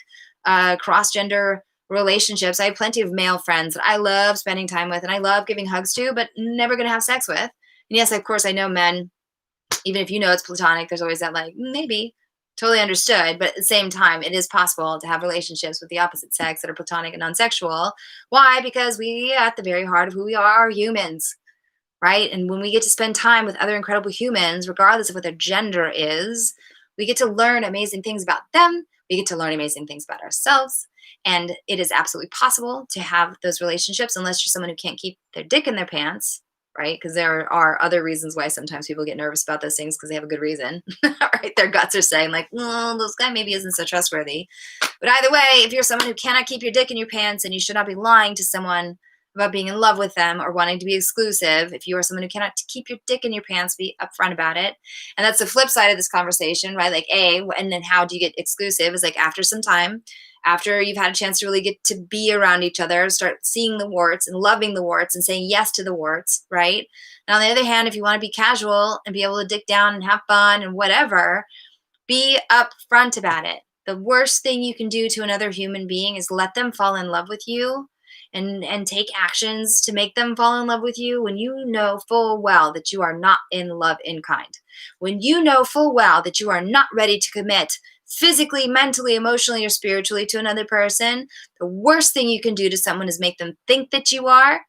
cross-gender relationships. I have plenty of male friends that I love spending time with and I love giving hugs to, but never going to have sex with. And yes, of course, I know men, even if you know it's platonic, there's always that like, maybe. Totally understood. But at the same time, it is possible to have relationships with the opposite sex that are platonic and non-sexual. Why? Because we, at the very heart of who we are humans, right? And when we get to spend time with other incredible humans, regardless of what their gender is, we get to learn amazing things about them. We get to learn amazing things about ourselves. And it is absolutely possible to have those relationships unless you're someone who can't keep their dick in their pants, right? Because there are other reasons why sometimes people get nervous about those things because they have a good reason, right? Their guts are saying like, well, this guy maybe isn't so trustworthy. But either way, if you're someone who cannot keep your dick in your pants, and you should not be lying to someone about being in love with them or wanting to be exclusive, if you are someone who cannot keep your dick in your pants, be upfront about it. And that's the flip side of this conversation, right? Like and then how do you get exclusive is like after some time, after you've had a chance to really get to be around each other, start seeing the warts and loving the warts and saying yes to the warts, right? And on the other hand, if you want to be casual and be able to dick down and have fun and whatever, be upfront about it. The worst thing you can do to another human being is let them fall in love with you and take actions to make them fall in love with you when you know full well that you are not in love in kind. When you know full well that you are not ready to commit physically, mentally, emotionally, or spiritually to another person, the worst thing you can do to someone is make them think that you are,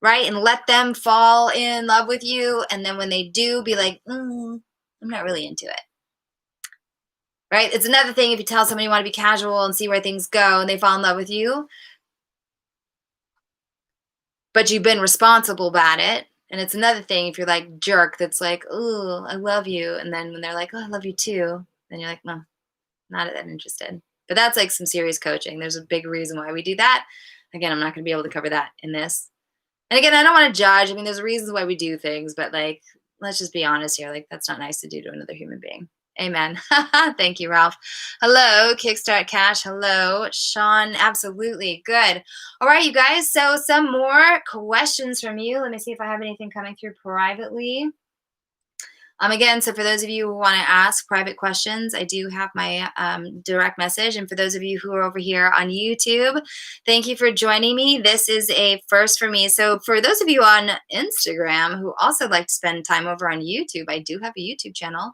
right? And let them fall in love with you. And then when they do, be like, I'm not really into it. Right? It's another thing if you tell someone you want to be casual and see where things go and they fall in love with you, but you've been responsible about it. And it's another thing if you're like jerk that's like, oh, I love you. And then when they're like, oh, I love you too, then you're like, no, not that interested. But that's like some serious coaching. There's a big reason why we do that. Again, I'm not going to be able to cover that in this. And again, I don't want to judge. I mean, there's reasons why we do things, but like, let's just be honest here. Like, that's not nice to do to another human being. Amen. Thank you, Ralph. Hello, Kickstart Cash. Hello, Sean. Absolutely. Good. All right, you guys. So some more questions from you. Let me see if I have anything coming through privately. Again, so for those of you who want to ask private questions, I do have my direct message. And for those of you who are over here on YouTube, thank you for joining me. This is a first for me. So for those of you on Instagram who also like to spend time over on YouTube, I do have a YouTube channel,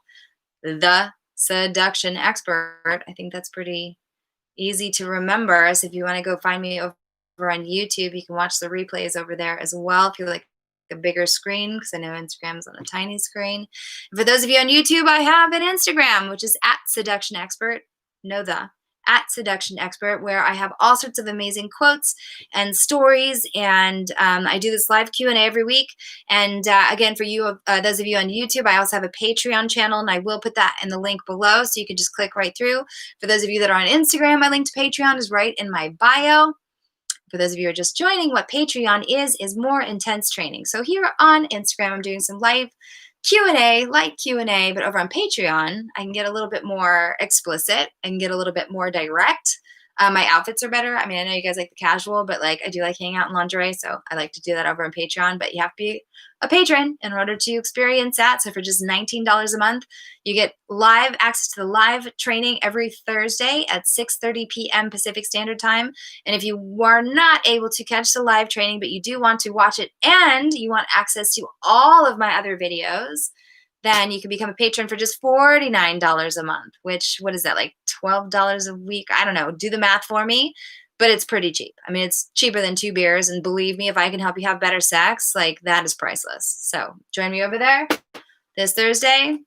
The Seduction Expert. I think that's pretty easy to remember. So if you want to go find me over on YouTube, you can watch the replays over there as well if you like a bigger screen, because I know Instagram is on a tiny screen. And for those of you on YouTube, I have an Instagram, which is at Seduction Expert. At Seduction Expert, where I have all sorts of amazing quotes and stories, and I do this live Q&A every week. And again, for you, those of you on YouTube, I also have a Patreon channel, and I will put that in the link below, so you can just click right through. For those of you that are on Instagram, my link to Patreon is right in my bio. For those of you who are just joining, what Patreon is more intense training. So here on Instagram, I'm doing some live Q&A, light Q&A, but over on Patreon, I can get a little bit more explicit and get a little bit more direct. My outfits are better. I mean, I know you guys like the casual, but like I do like hanging out in lingerie, so I like to do that over on Patreon. But you have to be a patron in order to experience that. So for just $19 a month, you get live access to the live training every Thursday at 6:30 p.m. Pacific Standard Time. And if you are not able to catch the live training, but you do want to watch it and you want access to all of my other videos, then you can become a patron for just $49 a month, which, what is that, like $12 a week? I don't know. Do the math for me, but it's pretty cheap. I mean, it's cheaper than 2 beers. And believe me, if I can help you have better sex, like that is priceless. So join me over there this Thursday. I'm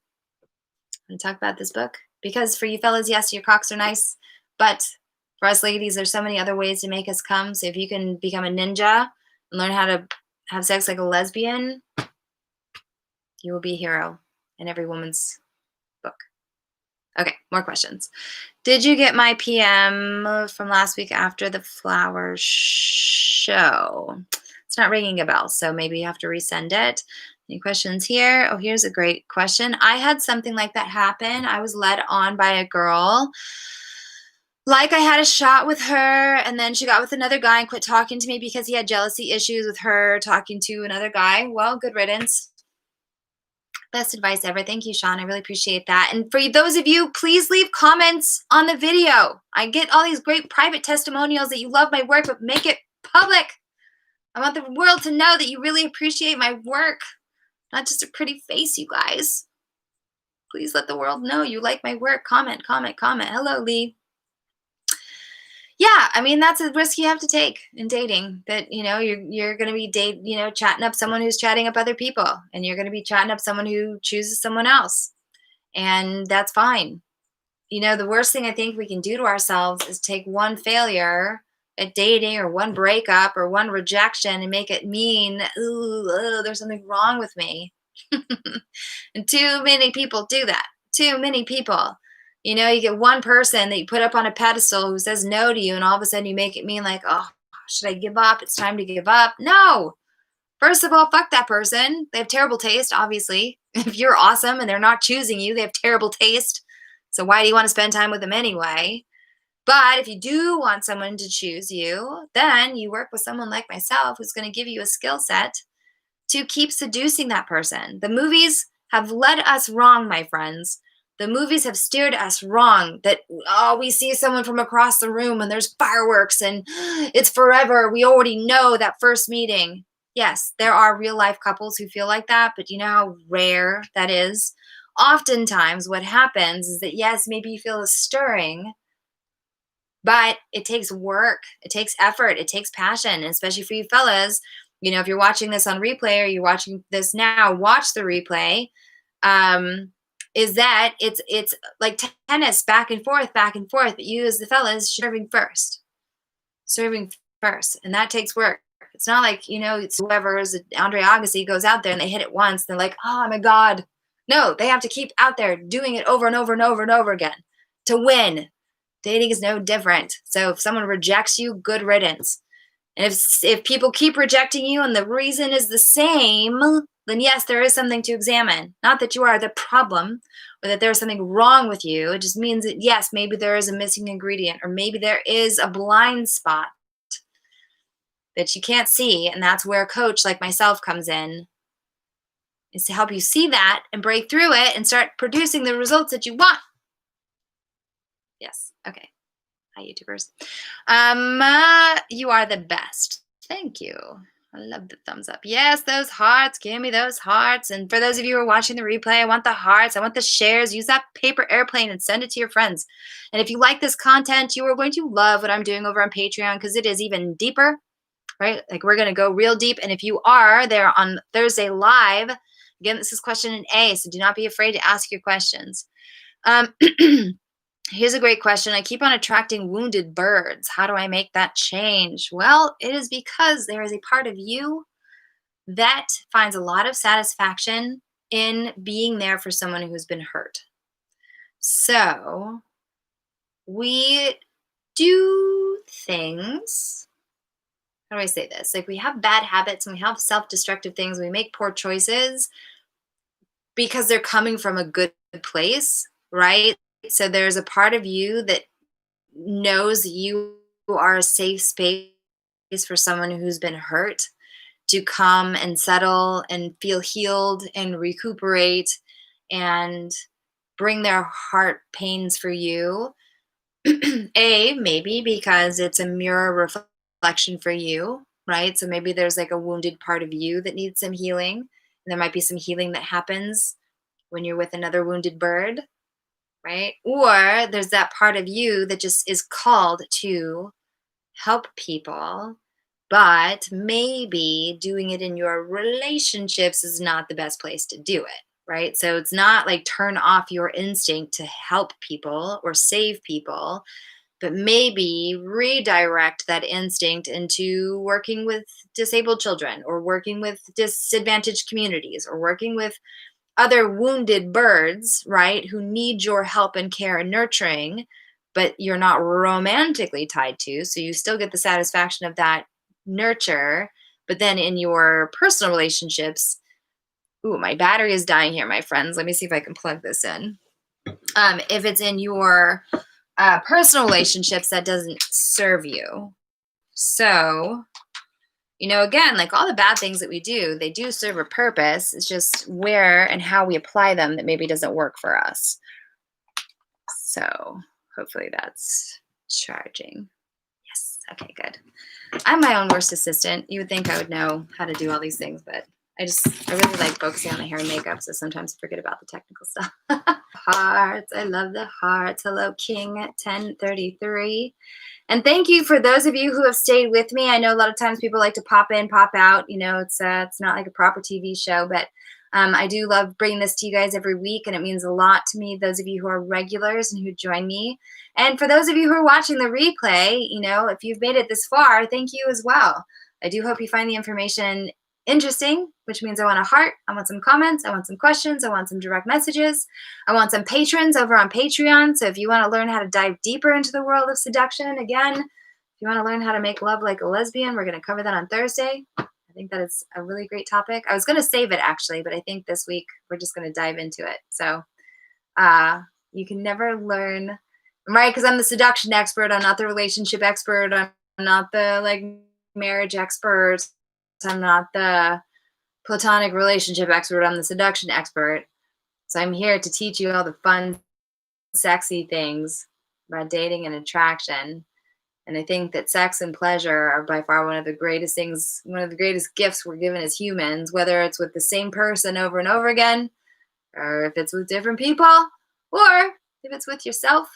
going to talk about this book because for you fellas, yes, your cocks are nice, but for us ladies, there's so many other ways to make us come. So if you can become a ninja and learn how to have sex like a lesbian, you will be a hero in every woman's book. Okay, more questions. Did you get my PM from last week after the flower show? It's not ringing a bell, so maybe you have to resend it. Any questions here? Oh, here's a great question. I had something like that happen. I was led on by a girl. Like I had a shot with her, and then she got with another guy and quit talking to me because he had jealousy issues with her talking to another guy. Well, good riddance. Best advice ever. Thank you, Sean. I really appreciate that. And for those of you, please leave comments on the video. I get all these great private testimonials that you love my work, but make it public. I want the world to know that you really appreciate my work, not just a pretty face, you guys. Please let the world know you like my work. Comment, comment, comment. Hello, Lee. Yeah, I mean, that's a risk you have to take in dating, that, you're going to be chatting up someone who's chatting up other people, and you're going to be chatting up someone who chooses someone else. And that's fine. The worst thing I think we can do to ourselves is take one failure at dating or one breakup or one rejection and make it mean, ooh, there's something wrong with me. And too many people do that. Too many people. You get one person that you put up on a pedestal who says no to you, and all of a sudden you make it mean like, oh, should I give up? It's time to give up. No. First of all, fuck that person. They have terrible taste, obviously. If you're awesome and they're not choosing you, they have terrible taste. So why do you want to spend time with them anyway? But if you do want someone to choose you, then you work with someone like myself who's going to give you a skill set to keep seducing that person. The movies have led us wrong, my friends. The movies have steered us wrong that, oh, we see someone from across the room and there's fireworks and it's forever. We already know that first meeting. Yes, there are real life couples who feel like that, but you know how rare that is? Oftentimes, what happens is that, yes, maybe you feel a stirring, but it takes work, it takes effort, it takes passion, and especially for you fellas, if you're watching this on replay or you're watching this now, watch the replay. Um, is that it's like tennis, back and forth, back and forth. But you as the fellas serving first, and that takes work. It's not like it's whoever's Andre Agassi goes out there and they hit it once. They're like, oh my god, no, they have to keep out there doing it over and over and over and over again to win. Dating is no different. So if someone rejects you, good riddance. And if people keep rejecting you and the reason is the same, then yes, there is something to examine. Not that you are the problem or that there's something wrong with you. It just means that, yes, maybe there is a missing ingredient or maybe there is a blind spot that you can't see. And that's where a coach like myself comes in, is to help you see that and break through it and start producing the results that you want. Yes. Okay. Hi, YouTubers. You are the best. Thank you. I love the thumbs up. Yes, those hearts. Give me those hearts. And for those of you who are watching the replay, I want the hearts. I want the shares. Use that paper airplane and send it to your friends. And if you like this content, you are going to love what I'm doing over on Patreon because it is even deeper, right? Like we're going to go real deep. And if you are there on Thursday live, again, this is question A, so do not be afraid to ask your questions. Here's a great question. I keep on attracting wounded birds. How do I make that change? Well, it is because there is a part of you that finds a lot of satisfaction in being there for someone who's been hurt. So we do things. How do I say this? Like we have bad habits and we have self-destructive things. We make poor choices because they're coming from a good place, right? So there's a part of you that knows you are a safe space for someone who's been hurt to come and settle and feel healed and recuperate and bring their heart pains for you. Maybe because it's a mirror reflection for you, right? So maybe there's like a wounded part of you that needs some healing. And there might be some healing that happens when you're with another wounded bird. Right? Or there's that part of you that just is called to help people, but maybe doing it in your relationships is not the best place to do it, right? So it's not like turn off your instinct to help people or save people, but maybe redirect that instinct into working with disabled children or working with disadvantaged communities or working with other wounded birds, right, who need your help and care and nurturing, but you're not romantically tied to. So you still get the satisfaction of that nurture. But then in your personal relationships, ooh, my battery is dying here, my friends. Let me see if I can plug this in. If it's in your personal relationships, that doesn't serve you. So again, like all the bad things that we do, they do serve a purpose. It's just where and how we apply them that maybe doesn't work for us. So hopefully that's charging. Yes. Okay, good. I'm my own worst assistant. You would think I would know how to do all these things, but I really like focusing on the hair and makeup, so sometimes I forget about the technical stuff. Hearts. I love the hearts. Hello, King 1033. And thank you for those of you who have stayed with me. I know a lot of times people like to pop in, pop out. It's not like a proper TV show, but I do love bringing this to you guys every week, and it means a lot to me, those of you who are regulars and who join me. And for those of you who are watching the replay, if you've made it this far, thank you as well. I do hope you find the information interesting, which means I want a heart, I want some comments, I want some questions, I want some direct messages, I want some patrons over on Patreon. So if you want to learn how to dive deeper into the world of seduction, again, if you want to learn how to make love like a lesbian, we're going to cover that on Thursday. I think that is a really great topic. I was going to save it actually, but I think this week we're just going to dive into it. So you can never learn, right? Because I'm the seduction expert. I'm not the relationship expert. I'm not the marriage expert. I'm not the platonic relationship expert. I'm the seduction expert. So I'm here to teach you all the fun, sexy things about dating and attraction. And I think that sex and pleasure are by far one of the greatest things, one of the greatest gifts we're given as humans, whether it's with the same person over and over again, or if it's with different people, or if it's with yourself.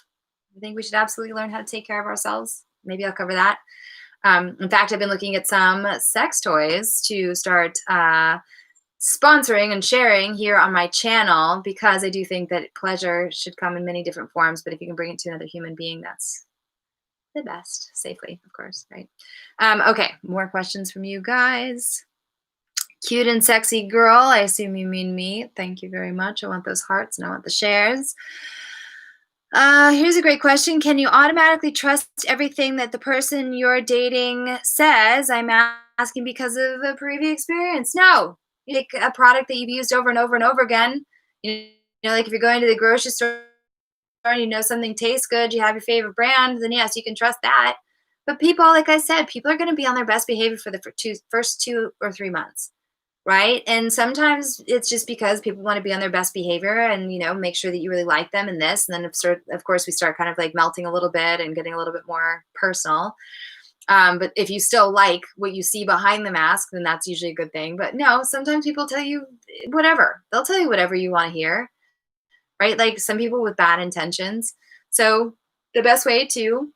I think we should absolutely learn how to take care of ourselves. Maybe I'll cover that. In fact, I've been looking at some sex toys to start sponsoring and sharing here on my channel, because I do think that pleasure should come in many different forms. But if you can bring it to another human being, that's the best, safely, of course, right? Okay, more questions from you guys. Cute and sexy girl, I assume you mean me. Thank you very much. I want those hearts and I want the shares. Here's a great question. Can you automatically trust everything that the person you're dating says? I'm asking because of a previous experience. No. You take a product that you've used over and over and over again. You know, like if you're going to the grocery store and you know something tastes good, you have your favorite brand, then yes, you can trust that. But people, like I said, people are going to be on their best behavior for the first 2 or 3 months. Right. And sometimes it's just because people want to be on their best behavior and, you know, make sure that you really like them in this. And then, of course, we start kind of like melting a little bit and getting a little bit more personal. But if you still like what you see behind the mask, then that's usually a good thing. But no, sometimes people tell you whatever. They'll tell you whatever you want to hear. Right. Like some people with bad intentions. So the best way to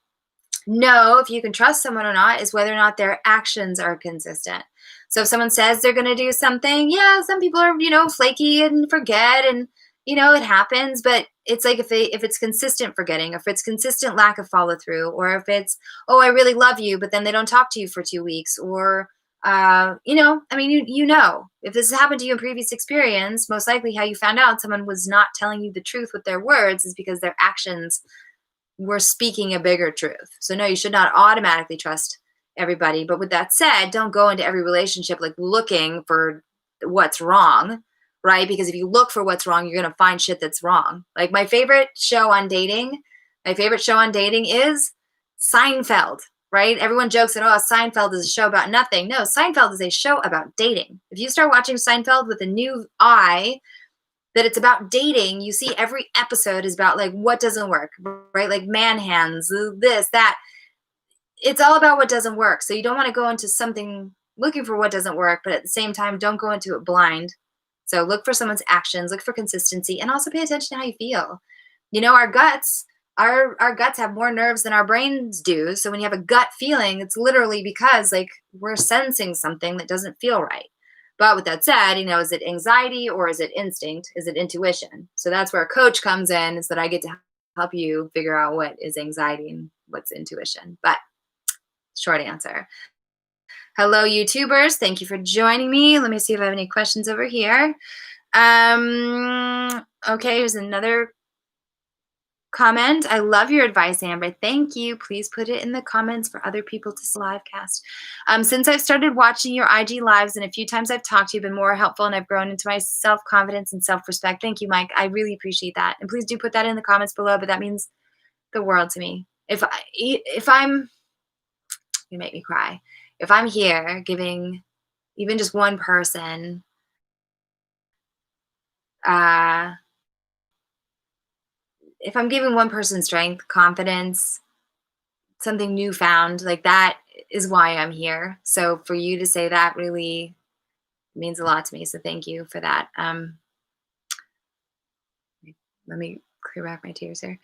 know if you can trust someone or not is whether or not their actions are consistent. So if someone says they're going to do something, yeah, some people are, you know, flaky and forget, and, you know, it happens. But it's like if it's consistent forgetting, if it's consistent lack of follow through, or if it's, oh, I really love you, but then they don't talk to you for 2 weeks, or, you know, I mean, you know, if this has happened to you in previous experience, most likely how you found out someone was not telling you the truth with their words is because their actions were speaking a bigger truth. So no, you should not automatically trust everybody. But with that said, don't go into every relationship like looking for what's wrong, right? Because if you look for what's wrong, you're going to find shit that's wrong. Like my favorite show on dating is Seinfeld, right? Everyone jokes that, oh, Seinfeld is a show about nothing. No, Seinfeld is a show about dating. If you start watching Seinfeld with a new eye, that it's about dating, you see every episode is about like what doesn't work, right? Like man hands, this, that. It's all about what doesn't work. So you don't want to go into something looking for what doesn't work, but at the same time, don't go into it blind. So look for someone's actions, look for consistency, and also pay attention to how you feel. You know, our guts have more nerves than our brains do. So when you have a gut feeling, it's literally because like we're sensing something that doesn't feel right. But with that said, you know, is it anxiety or is it instinct? Is it intuition? So that's where a coach comes in, is that I get to help you figure out what is anxiety and what's intuition. But short answer. Hello, YouTubers. Thank you for joining me. Let me see if I have any questions over here. Okay, here's another comment. I love your advice, Amber. Thank you. Please put it in the comments for other people to live cast. Since I've started watching your IG lives and a few times I've talked to you, been more helpful, and I've grown into my self-confidence and self-respect. Thank you, Mike. I really appreciate that. And please do put that in the comments below, but that means the world to me. If I'm, you make me cry. If I'm here giving even just one person if I'm giving one person strength, confidence, something newfound, like that is why I'm here. So for you to say that really means a lot to me. So thank you for that. Let me clear back my tears here.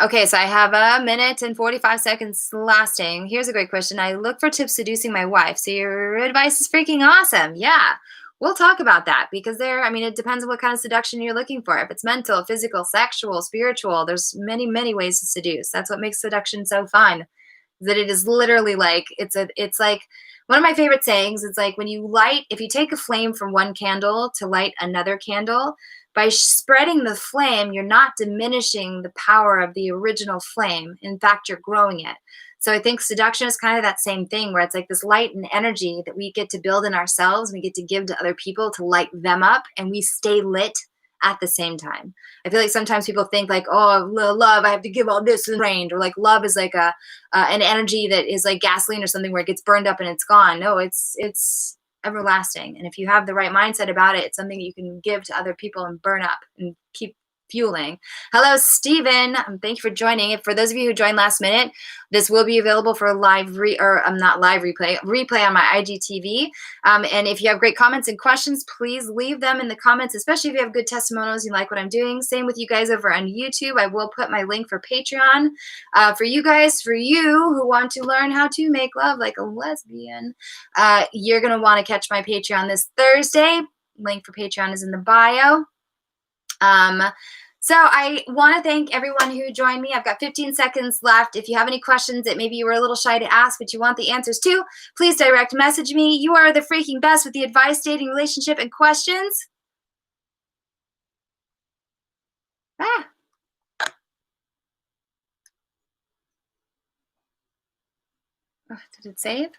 Okay, so I have a minute and 45 seconds lasting. Here's a great question. I look for tips seducing my wife. So your advice is freaking awesome. Yeah, we'll talk about that, because it depends on what kind of seduction you're looking for. If it's mental, physical, sexual, spiritual, there's many, many ways to seduce. That's what makes seduction so fun. That it is literally like, it's like one of my favorite sayings. It's like if you take a flame from one candle to light another candle, by spreading the flame, you're not diminishing the power of the original flame. In fact, you're growing it. So I think seduction is kind of that same thing, where it's like this light and energy that we get to build in ourselves, we get to give to other people to light them up, and we stay lit at the same time. I feel like sometimes people think like, oh, love, I have to give all this and drained, or like love is like an energy that is like gasoline or something where it gets burned up and it's gone. No, it's everlasting. And if you have the right mindset about it, it's something you can give to other people and burn up and keep fueling. Hello, Stephen. Thank you for joining. For those of you who joined last minute, this will be available for a live not live replay on my IGTV. And if you have great comments and questions, please leave them in the comments, especially if you have good testimonials, you like what I'm doing. Same with you guys over on YouTube. I will put my link for Patreon for you guys, for you who want to learn how to make love like a lesbian. You're going to want to catch my Patreon this Thursday. Link for Patreon is in the bio. So I want to thank everyone who joined me. I've got 15 seconds left. If you have any questions that maybe you were a little shy to ask, but you want the answers to, please direct message me. You are the freaking best with the advice, dating, relationship, and questions. Ah. Oh, did it save?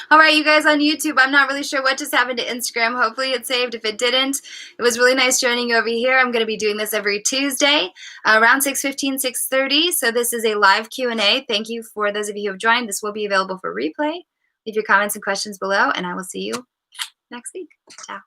All right, you guys on YouTube, I'm not really sure what just happened to Instagram. Hopefully it saved. If it didn't, it was really nice joining you over here. I'm going to be doing this every Tuesday around 6:15, 6:30. So this is a live Q&A. Thank you for those of you who have joined. This will be available for replay. Leave your comments and questions below, and I will see you next week. Ciao.